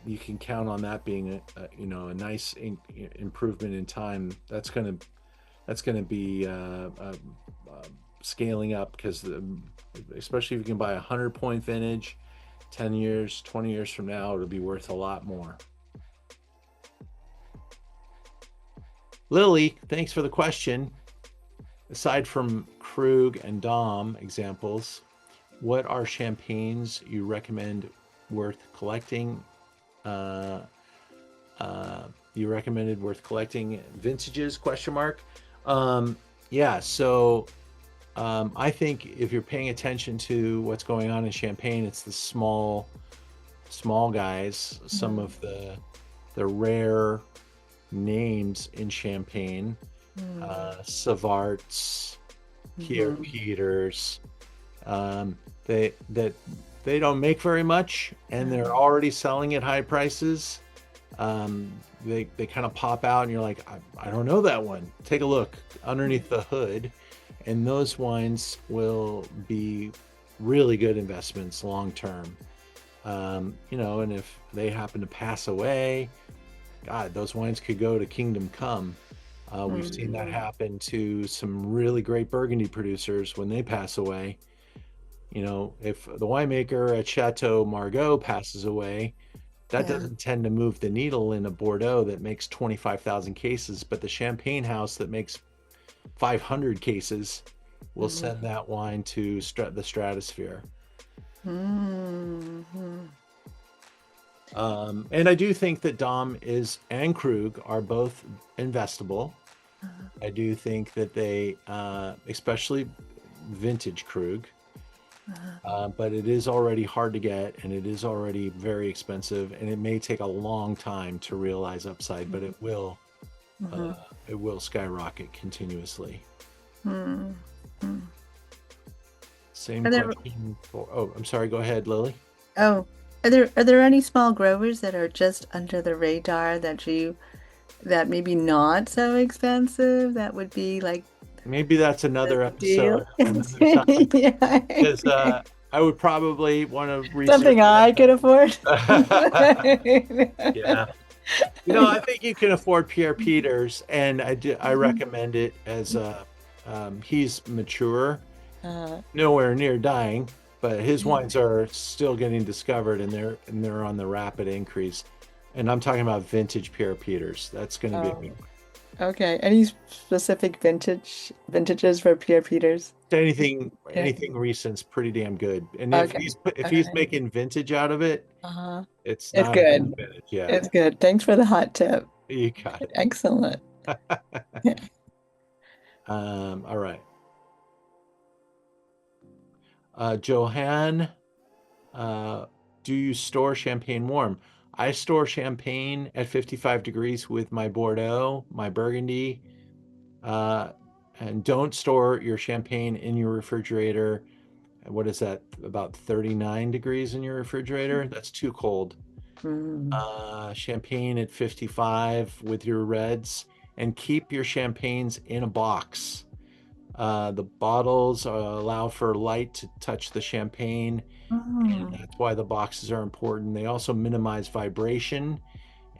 you can count on that being a nice improvement in time. That's gonna be scaling up, because especially if you can buy 100-point vintage, 10 years, 20 years from now, it'll be worth a lot more. Lily, thanks for the question. Aside from Krug and Dom examples, what are champagnes you recommend worth collecting? You recommended worth collecting vintages, question mark. Yeah, so I think if you're paying attention to what's going on in Champagne, it's the small guys, some of the rare names in Champagne, Savarts, Pierre Peters. They don't make very much, and they're already selling at high prices. They kind of pop out, and you're like, I don't know that one. Take a look underneath the hood, and those wines will be really good investments long term. And if they happen to pass away, God, those wines could go to Kingdom Come. We've seen that happen to some really great Burgundy producers when they pass away. If the winemaker at Chateau Margaux passes away, that doesn't tend to move the needle in a Bordeaux that makes 25,000 cases, but the Champagne house that makes 500 cases will send that wine to the stratosphere. And I do think that Dom and Krug are both investable. I do think that they, especially vintage Krug, but it is already hard to get, and it is already very expensive, and it may take a long time to realize upside, but it will skyrocket continuously. Same question I'm sorry, go ahead, Lily. Oh, are there any small growers that are just under the radar that maybe not so expensive, that would be like Maybe that's another deal? episode. Yeah. Because I would probably want to research Something I could afford. Yeah. I think you can afford Pierre Peters, and I recommend it as he's mature, nowhere near dying, but his wines are still getting discovered, and they're on the rapid increase. And I'm talking about vintage Pierre Peters. That's going to be a big one. Okay. Any specific vintages for Pierre Peters? Anything recent's pretty damn good. And if he's making vintage out of it, it's not good. Vintage. Yeah, It's good. Thanks for the hot tip. you got it. Excellent. All right. Johan, do you store champagne warm? I store champagne at 55 degrees with my Bordeaux, my Burgundy, and don't store your champagne in your refrigerator. What is that? About 39 degrees in your refrigerator? That's too cold. Champagne at 55 with your reds, and keep your champagnes in a box. The bottles allow for light to touch the champagne, and that's why the boxes are important. They also minimize vibration,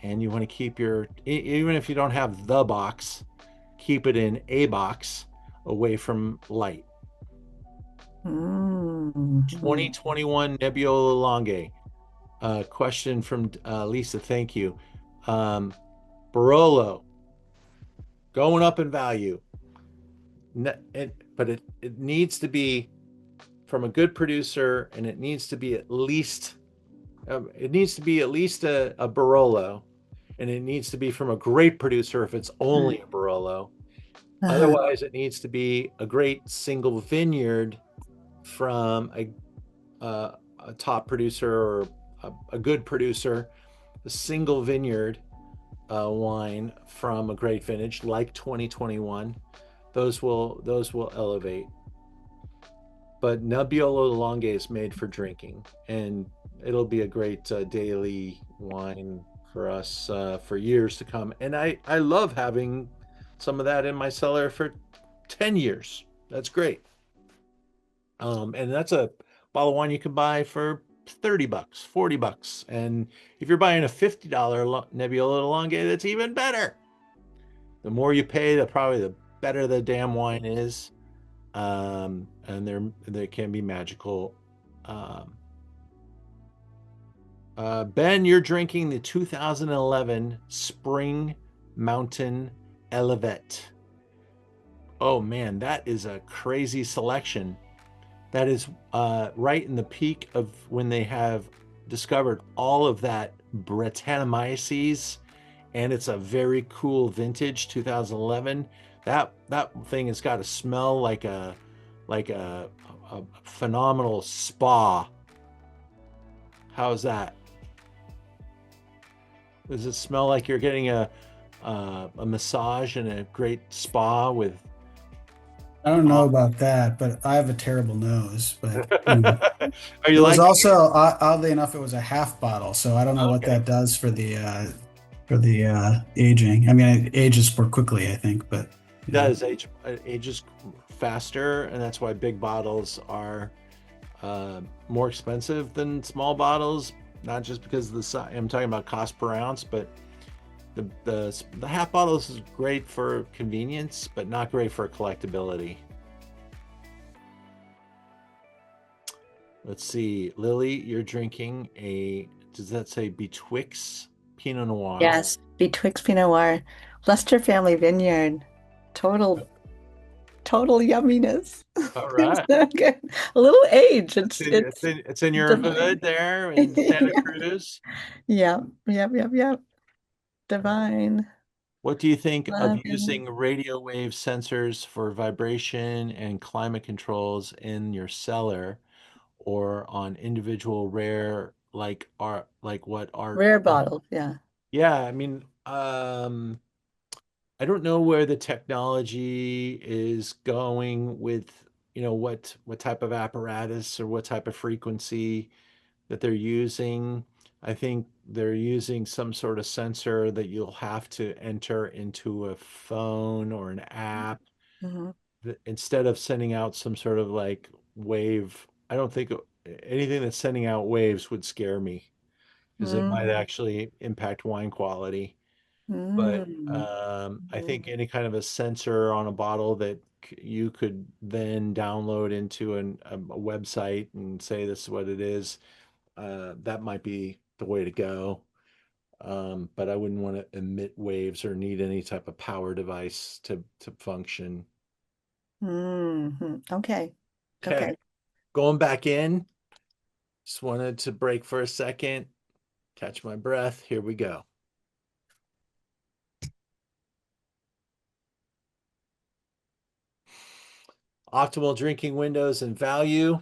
and you want to keep even if you don't have the box, keep it in a box away from light. 2021 Nebbiolo Langhe. Question from Lisa, thank you. Barolo, going up in value. But it needs to be from a good producer, and it needs to be at least a Barolo, and it needs to be from a great producer if it's only a Barolo. Otherwise, it needs to be a great single vineyard from a top producer or a good producer, a single vineyard wine from a great vintage like 2021. Those will elevate. But Nebbiolo Langhe is made for drinking, and it'll be a great daily wine for us for years to come. And I love having some of that in my cellar for 10 years. That's great. And that's a bottle of wine you can buy for $30, $40. And if you're buying a $50 Nebbiolo Longa, that's even better. The more you pay, probably the better the damn wine is. And they can be magical. Um, Ben, you're drinking the 2011 Spring Mountain Elevette. Oh man, that is a crazy selection. That is right in the peak of when they have discovered all of that Brettanomyces, and it's a very cool vintage 2011. That thing has got to smell like a phenomenal spa. How's that? Does it smell like you're getting a massage in a great spa with? I don't know about that, but I have a terrible nose. But Are it you was like? also oddly enough, it was a half bottle, so I don't know what Okay. that does for the aging. I mean, it ages more quickly, I think, but It does ages faster, and that's why big bottles are more expensive than small bottles. Not just because of the size. I'm talking about cost per ounce, but the half bottles is great for convenience, but not great for collectability. Let's see, Lily, you're drinking does that say Betwixt Pinot Noir? Yes, Betwixt Pinot Noir, Lester Family Vineyard. Total yumminess. All It's right. so good. A little age. It's in your divine. hood there in Santa Yeah. Cruz. Yep. Divine. What do you think of Love it. using radio wave sensors for vibration and climate controls in your cellar or on individual rare like art like what art? Rare bottles, yeah. Yeah, I mean, I don't know where the technology is going with, what type of apparatus or what type of frequency that they're using. I think they're using some sort of sensor that you'll have to enter into a phone or an app Hmm. instead of sending out some sort of like wave. I don't think anything that's sending out waves would scare me because it might Mm. actually impact wine quality. But Mm. I think any kind of a sensor on a bottle that you could then download into a website and say this is what it is, that might be the way to go. But I wouldn't want to emit waves or need any type of power device to function. Okay. Okay, going back in. Just wanted to break for a second, catch my breath. Here we go. Optimal drinking windows and value.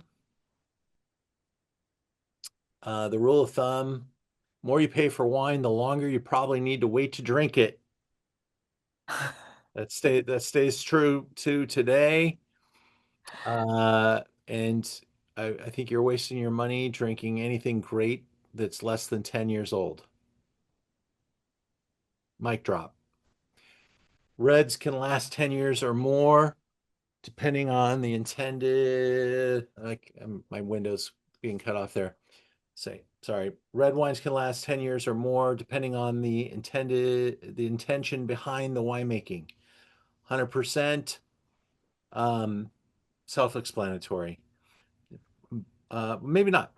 The rule of thumb, more you pay for wine, the longer you probably need to wait to drink it. That stays true to today. And I think you're wasting your money drinking anything great that's less than 10 years old. Mic drop. Reds can last 10 years or more, depending on the intended, like my window's being cut off there. Sorry. Red wines can last 10 years or more, depending on the intention behind the winemaking. 100% self-explanatory. Maybe not.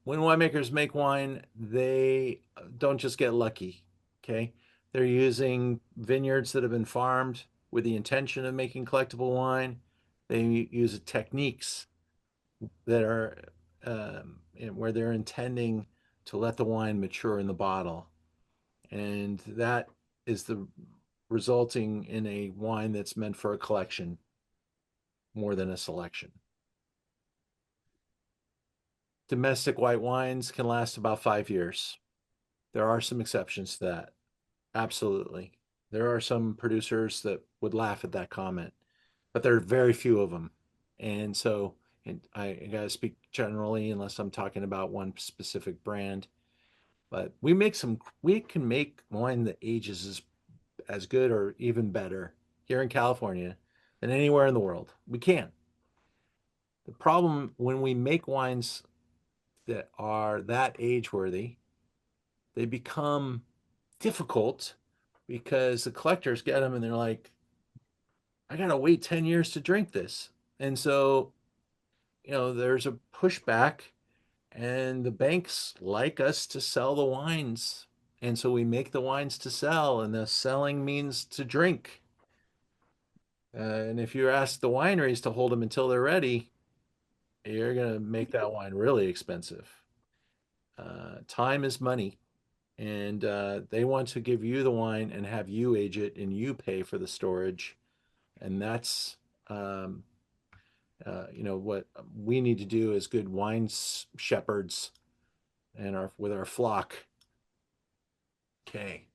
When winemakers make wine, they don't just get lucky. Okay. They're using vineyards that have been farmed with the intention of making collectible wine. They use techniques that are where they're intending to let the wine mature in the bottle. And that is the resulting in a wine that's meant for a collection more than a selection. Domestic white wines can last about 5 years. There are some exceptions to that. Absolutely. There are some producers that would laugh at that comment, but there are very few of them. And so, and I got to speak generally unless I'm talking about one specific brand. But we can make wine that ages as good or even better here in California than anywhere in the world. We can. The problem when we make wines that are that age worthy, they become difficult because the collectors get them and they're like, I gotta wait 10 years to drink this. And so, there's a pushback, and the banks like us to sell the wines. And so we make the wines to sell, and the selling means to drink. And if you ask the wineries to hold them until they're ready, you're going to make that wine really expensive. Time is money, and they want to give you the wine and have you age it, and you pay for the storage. And that's, um, what we need to do as good wine shepherds and with our flock. Okay,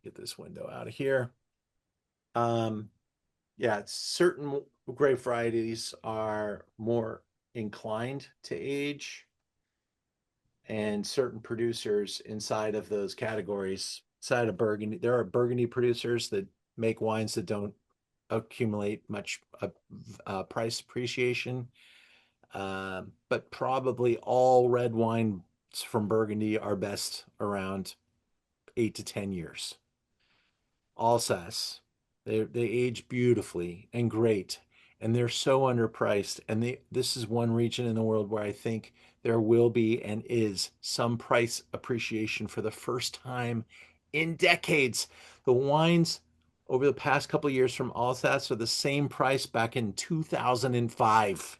get this window out of here. Um, yeah, certain grape varieties are more inclined to age, and certain producers inside of those categories, inside of Burgundy, there are Burgundy producers that make wines that don't accumulate much price appreciation. But probably all red wines from Burgundy are best around 8 to 10 years. Alsace, they age beautifully and great, and they're so underpriced. And this is one region in the world where I think there will be and is some price appreciation for the first time in decades. The wines over the past couple of years from Alsace are the same price back in 2005.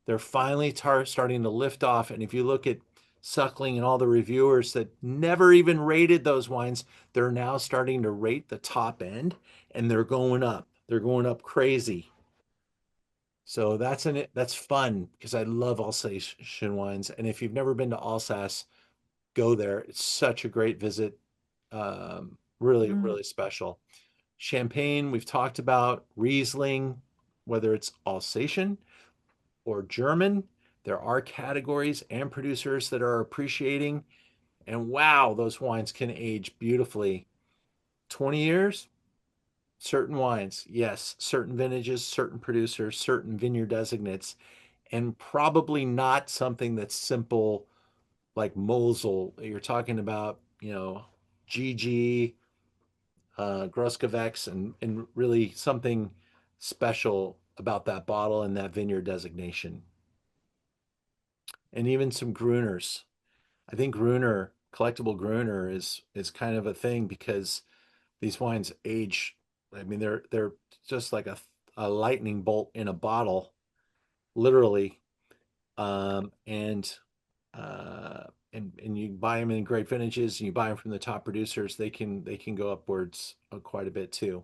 They're finally starting to lift off. And if you look at Suckling and all the reviewers that never even rated those wines, they're now starting to rate the top end, and they're going up. They're going up crazy. So that's fun because I love Alsatian wines. And if you've never been to Alsace, go there. It's such a great visit. Really, really special. Champagne, we've talked about. Riesling, whether it's Alsatian or German, there are categories and producers that are appreciating. And wow, those wines can age beautifully. 20 years, certain wines, yes, certain vintages, certain producers, certain vineyard designates, and probably not something that's simple like Mosel. You're talking about, GG, Groskevex, and really something special about that bottle and that vineyard designation. And even some Gruners. I think Gruner, collectible Gruner is kind of a thing because these wines age. I mean, they're just like a lightning bolt in a bottle, literally. Um, and and you buy them in great vintages, and you buy them from the top producers. They can go upwards quite a bit too.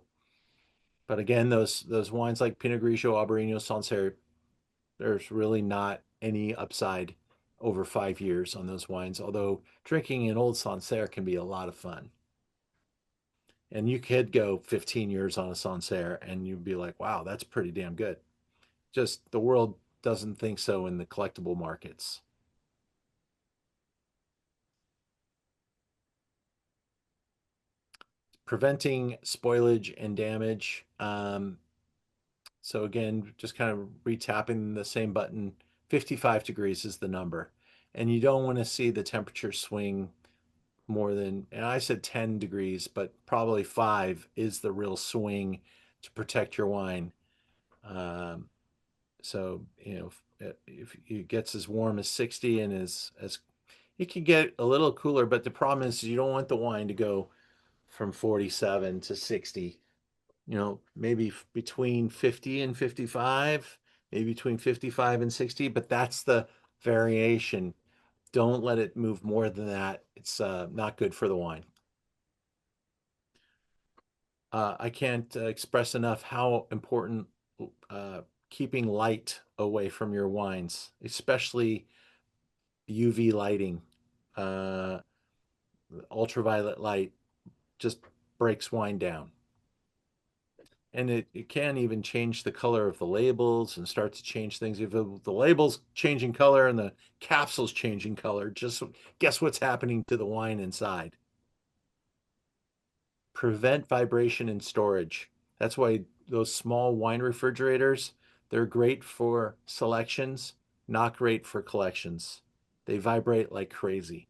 But again, those wines like Pinot Grigio, Albarino, Sancerre, there's really not any upside over 5 years on those wines. Although drinking an old Sancerre can be a lot of fun. And you could go 15 years on a Sancerre and you'd be like, wow, that's pretty damn good. Just the world doesn't think so in the collectible markets. Preventing spoilage and damage. So again, just kind of retapping the same button. 55 degrees is the number. And you don't want to see the temperature swing more than, and I said 10 degrees, but probably 5 is the real swing to protect your wine. Um, so, if it gets as warm as 60 and as it can get a little cooler, but the problem is you don't want the wine to go from 47 to 60, maybe between 50 and 55, maybe between 55 and 60, but that's the variation. Don't let it move more than that. It's not good for the wine. I can't express enough how important keeping light away from your wines, especially UV lighting. Uh, Ultraviolet light just breaks wine down. And it can even change the color of the labels and start to change things. If the label's changing color and the capsule's changing color, just guess what's happening to the wine inside. Prevent vibration in storage. That's why those small wine refrigerators, they're great for selections, not great for collections. They vibrate like crazy.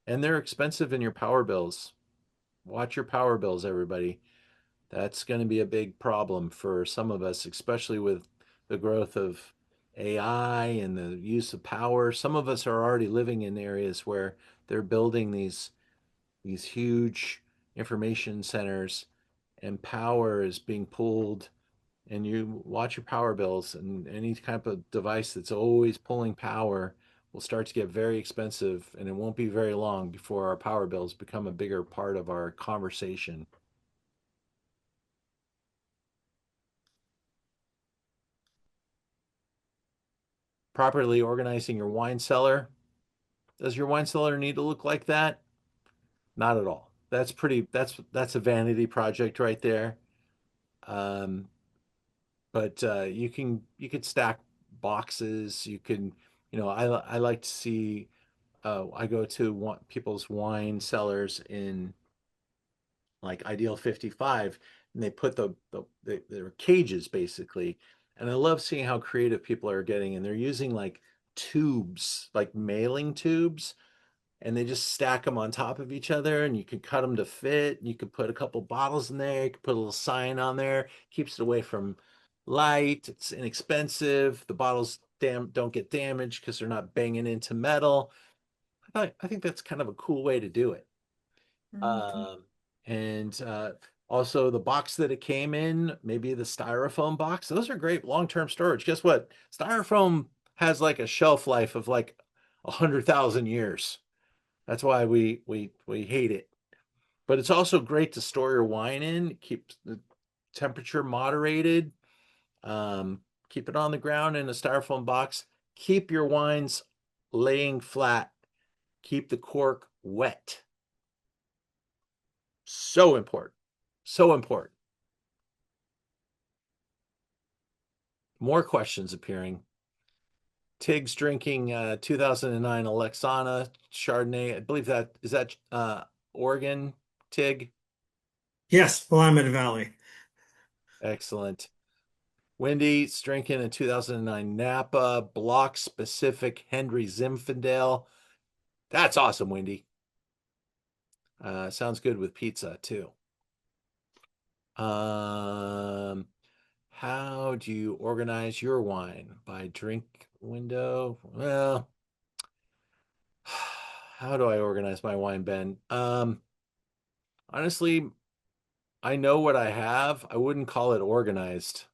And they're expensive in your power bills. Watch your power bills, everybody. That's going to be a big problem for some of us, especially with the growth of AI and the use of power. Some of us are already living in areas where they're building these huge information centers and power is being pulled, and you watch your power bills, and any type of device that's always pulling power will start to get very expensive, and it won't be very long before our power bills become a bigger part of our conversation. Properly organizing your wine cellar. Does your wine cellar need to look like that? Not at all. That's a vanity project right there. Um, but you could stack boxes. You can, I like to see. I go to people's wine cellars in like Ideal 55, and they put their cages basically. And I love seeing how creative people are getting, and they're using like tubes, like mailing tubes, and they just stack them on top of each other, and you can cut them to fit. You can put a couple bottles in there. You can put a little sign on there. Keeps it away from light. It's inexpensive. The bottles don't get damaged because they're not banging into metal. I think that's kind of a cool way to do it. Mhm. And also the box that it came in, maybe the styrofoam box. Those are great long-term storage. Guess what? Styrofoam has like a shelf life of like 100,000 years. That's why we hate it. But it's also great to store your wine in, keep the temperature moderated, um, keep it on the ground in a styrofoam box, keep your wines laying flat, keep the cork wet. So important. So important. More questions appearing. Tig's drinking 2009 Alexana Chardonnay. I believe that Oregon, Tig? Yes, Willamette Valley. Excellent. Wendy's drinking a 2009 Napa Block Specific Henry Zinfandel. That's awesome, Wendy. Sounds good with pizza too. Um, how do you organize your wine? By drink window? Well, how do I organize my wine, Ben? Honestly, I know what I have. I wouldn't call it organized.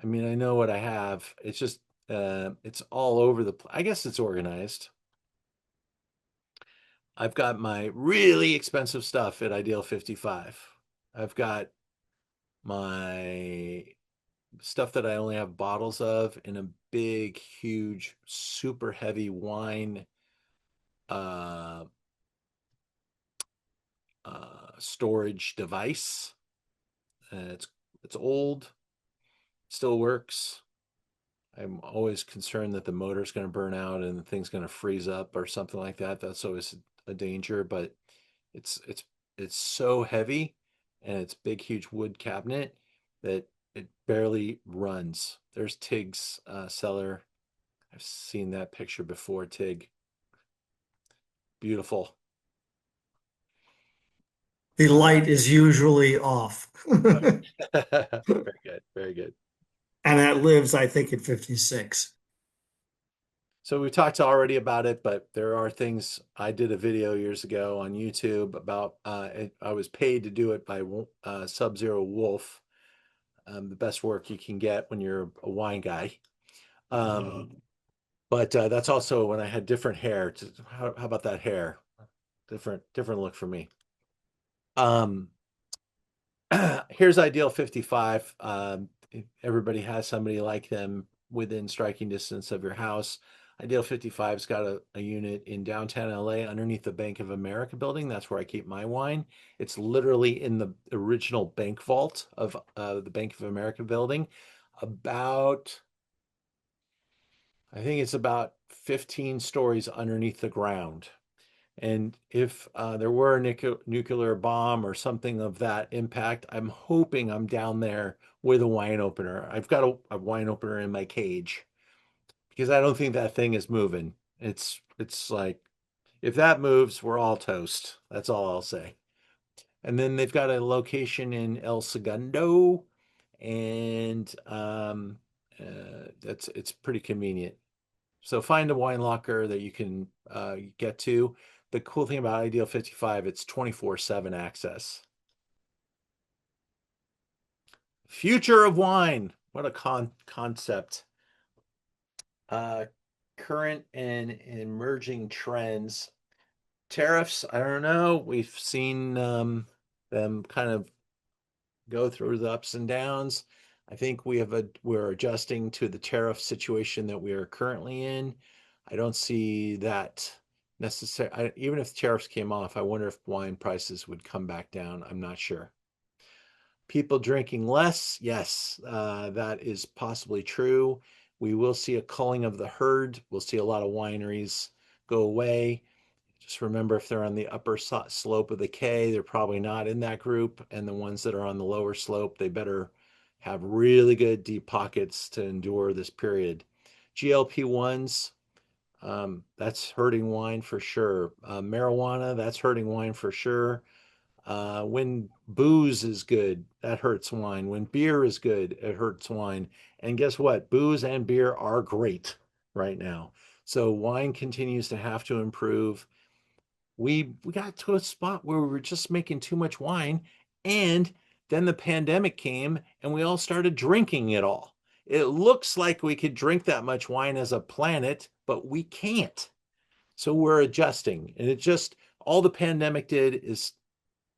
I mean, I know what I have. It's just it's all over the place. I guess it's organized. I've got my really expensive stuff at Ideal 55. I've got my stuff that I only have bottles of in a big, huge, super heavy wine uh, storage device. It's old, still works. I'm always concerned that the motor's going to burn out and the thing's going to freeze up or something like that. That's always a danger, but it's it's it's so heavy and it's big, huge wood cabinet that it barely runs. There's Tig's cellar. I've seen that picture before, Tig. Beautiful. The light is usually off. Very good, very good. And that lives, I think, at 56. So we talked already about it, but there are things. I did a video years ago on YouTube about I was paid to do it by Sub-Zero Wolf, the best work you can get when you're a wine guy. But that's also when I had different hair. How about that hair? Different look for me. Here's Ideal 55. Everybody has somebody like them within striking distance of your house. Ideal 55's got a unit in downtown LA underneath the Bank of America building. That's where I keep my wine. It's literally in the original bank vault of the Bank of America building. I think it's about 15 stories underneath the ground. And if there were a nuclear bomb or something of that impact, I'm hoping I'm down there with a wine opener. I've got a wine opener in my cage. because I don't think that thing is moving. It's like if that moves, we're all toast. That's all I'll say. And then they've got a location in El Segundo, and it's pretty convenient. So find a wine locker that you can get to. The cool thing about Ideal 55, it's 24/7 access. Future of wine. What a concept. Current and emerging trends. Tariffs, I don't know. We've seen them kind of go through the ups and downs. I think we're adjusting to the tariff situation that we are currently in. I don't see that necessary. Even if tariffs came off, I wonder if wine prices would come back down. I'm not sure. People drinking less, yes, that is possibly true. We will see a culling of the herd. We'll see a lot of wineries go away. Just remember, if they're on the upper slope of the K, they're probably not in that group. And the ones that are on the lower slope, they better have really good deep pockets to endure this period. GLP-1s, that's hurting wine for sure. Marijuana, that's hurting wine for sure. When booze is good, that hurts wine. When beer is good, it hurts wine. And guess what? Booze and beer are great right now. So wine continues to have to improve. We got to a spot where we were just making too much wine, and then the pandemic came and we all started drinking it all. It looks like we could drink that much wine as a planet, but we can't. So we're adjusting. And it just, all the pandemic did is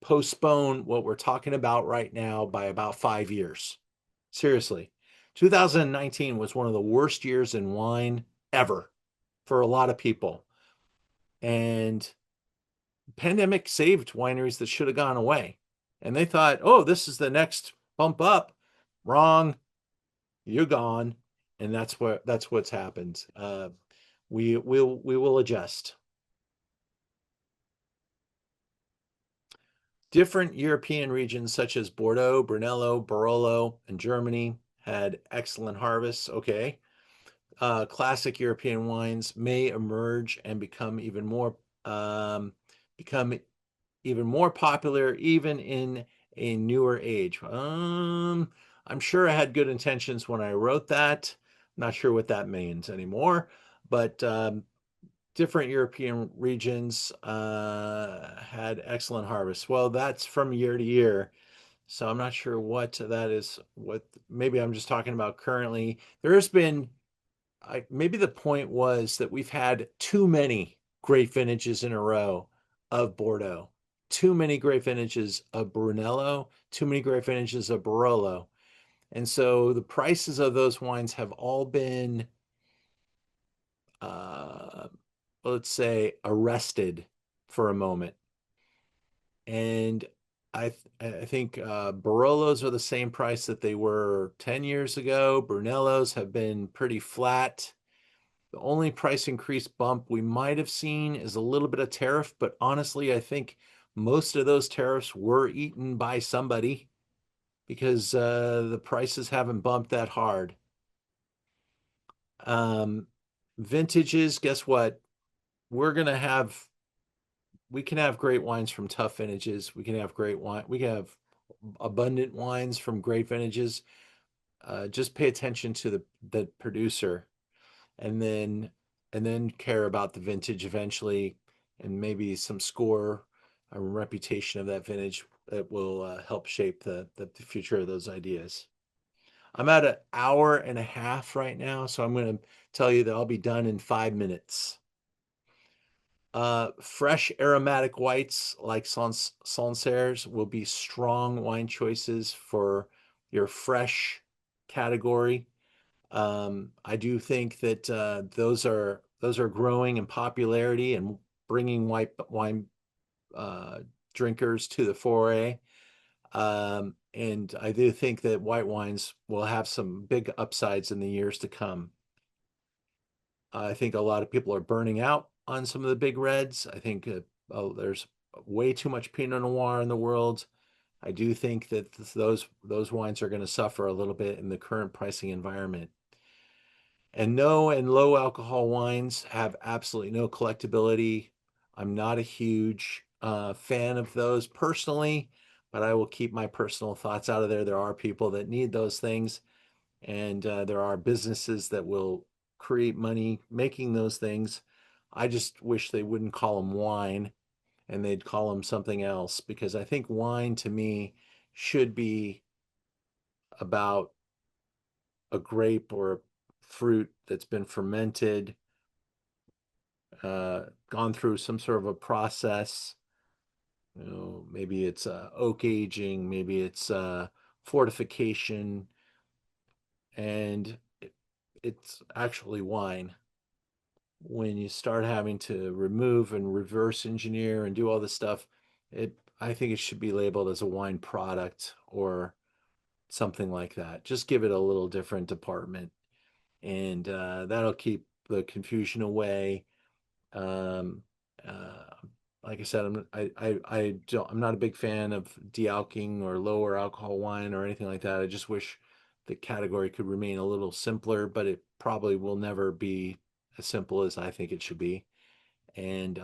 postpone what we're talking about right now by about 5 years. Seriously. 2019 was one of the worst years in wine ever for a lot of people. And pandemic saved wineries that should have gone away. And they thought, oh, this is the next bump up. Wrong. You're gone. And that's what's happened. We will adjust. Different European regions such as Bordeaux, Brunello, Barolo, and Germany had excellent harvests. Okay. Classic European wines may emerge and become even more popular even in a newer age. I'm sure I had good intentions when I wrote that. I'm not sure what that means anymore, but different European regions had excellent harvests. Well, that's from year to year. So I'm not sure what that is. Maybe I'm just talking about currently. There has been, maybe the point was that we've had too many great vintages in a row of Bordeaux, too many great vintages of Brunello, too many great vintages of Barolo. And so the prices of those wines have all been, let's say, arrested for a moment. And I think Barolos are the same price that they were 10 years ago. Brunellos have been pretty flat. The only price increase bump we might have seen is a little bit of tariff, but honestly, I think most of those tariffs were eaten by somebody because the prices haven't bumped that hard. Vintages, guess what? We can have great wines from tough vintages. We can have great wine. We can have abundant wines from great vintages. Just pay attention to the producer, and then care about the vintage eventually, and maybe some score or reputation of that vintage that will help shape the future of those ideas. I'm at an hour and a half right now, so I'm going to tell you that I'll be done in 5 minutes. Fresh aromatic whites like Sancerres will be strong wine choices for your fresh category. I do think that those are growing in popularity and bringing wine drinkers to the foray. And I do think that white wines will have some big upsides in the years to come. I think a lot of people are burning out on some of the big reds. I think there's way too much Pinot Noir in the world. I do think that those wines are going to suffer a little bit in the current pricing environment. And no and low alcohol wines have absolutely no collectability. I'm not a huge fan of those personally, but I will keep my personal thoughts out of there. There are people that need those things, and there are businesses that will create money making those things. I just wish they wouldn't call them wine and they'd call them something else, because I think wine to me should be about a grape or a fruit that's been fermented, gone through some sort of a process. You know, maybe it's oak aging, maybe it's fortification, and it's actually wine. When you start having to remove and reverse engineer and do all this stuff, I think it should be labeled as a wine product or something like that. Just give it a little different department, and that'll keep the confusion away. Um, uh, like I said, I'm not a big fan of de-alking or lower alcohol wine or anything like that. I just wish the category could remain a little simpler, but it probably will never be as simple as I think it should be. And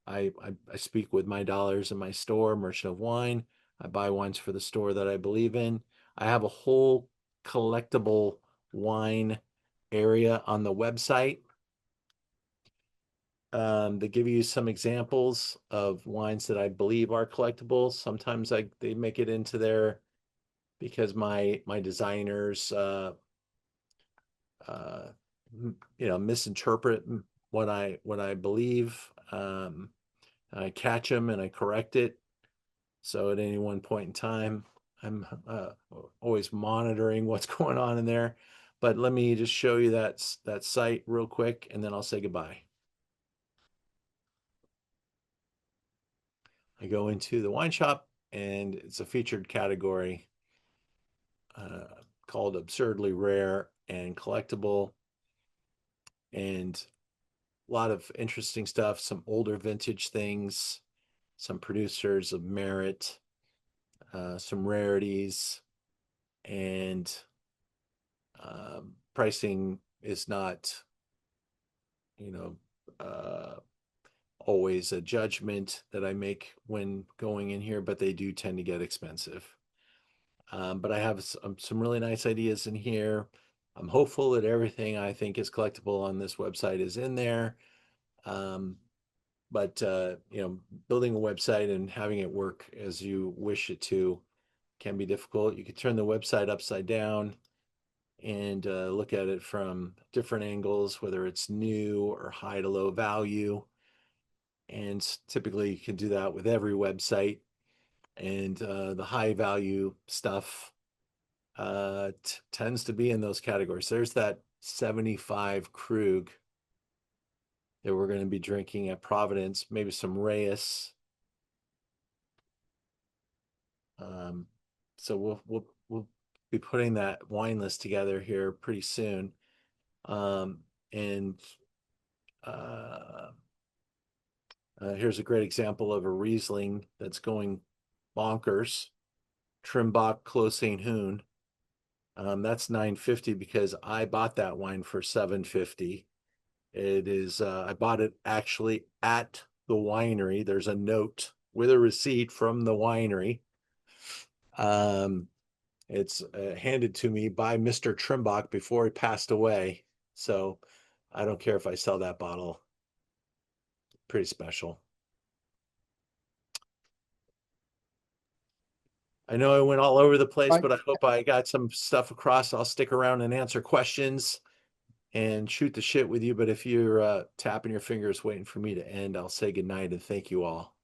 I speak with my dollars in my store, Merchant of Wine. I buy wines for the store that I believe in. I have a whole collectible wine area on the website. They give you some examples of wines that I believe are collectibles. Sometimes they make it into there because my designers misinterpret what I believe. I catch them and I correct it. So at any one point in time, I'm always monitoring what's going on in there. But let me just show you that site real quick, and then I'll say goodbye. I go into the wine shop, and it's a featured category called Absurdly Rare and Collectible, and a lot of interesting stuff, some older vintage things, some producers of merit, some rarities, and pricing is not, always a judgment that I make when going in here, but they do tend to get expensive. But I have some really nice ideas in here. I'm hopeful that everything I think is collectible on this website is in there. But building a website and having it work as you wish it to can be difficult. You could turn the website upside down and look at it from different angles, whether it's new or high to low value. And typically you can do that with every website. And the high value stuff tends to be in those categories. There's that 75 Krug that we're going to be drinking at Providence, maybe some Reyes. So we'll be putting that wine list together here pretty soon. Here's a great example of a Riesling that's going bonkers. Trimbach Clos St. Hoon. That's $9.50 because I bought that wine for $7.50. It is I bought it actually at the winery. There's a note with a receipt from the winery. It's handed to me by Mr. Trimbach before he passed away. So I don't care if I sell that bottle. Pretty special. I know I went all over the place, but I hope I got some stuff across. I'll stick around and answer questions and shoot the shit with you. But if you're tapping your fingers waiting for me to end, I'll say goodnight and thank you all.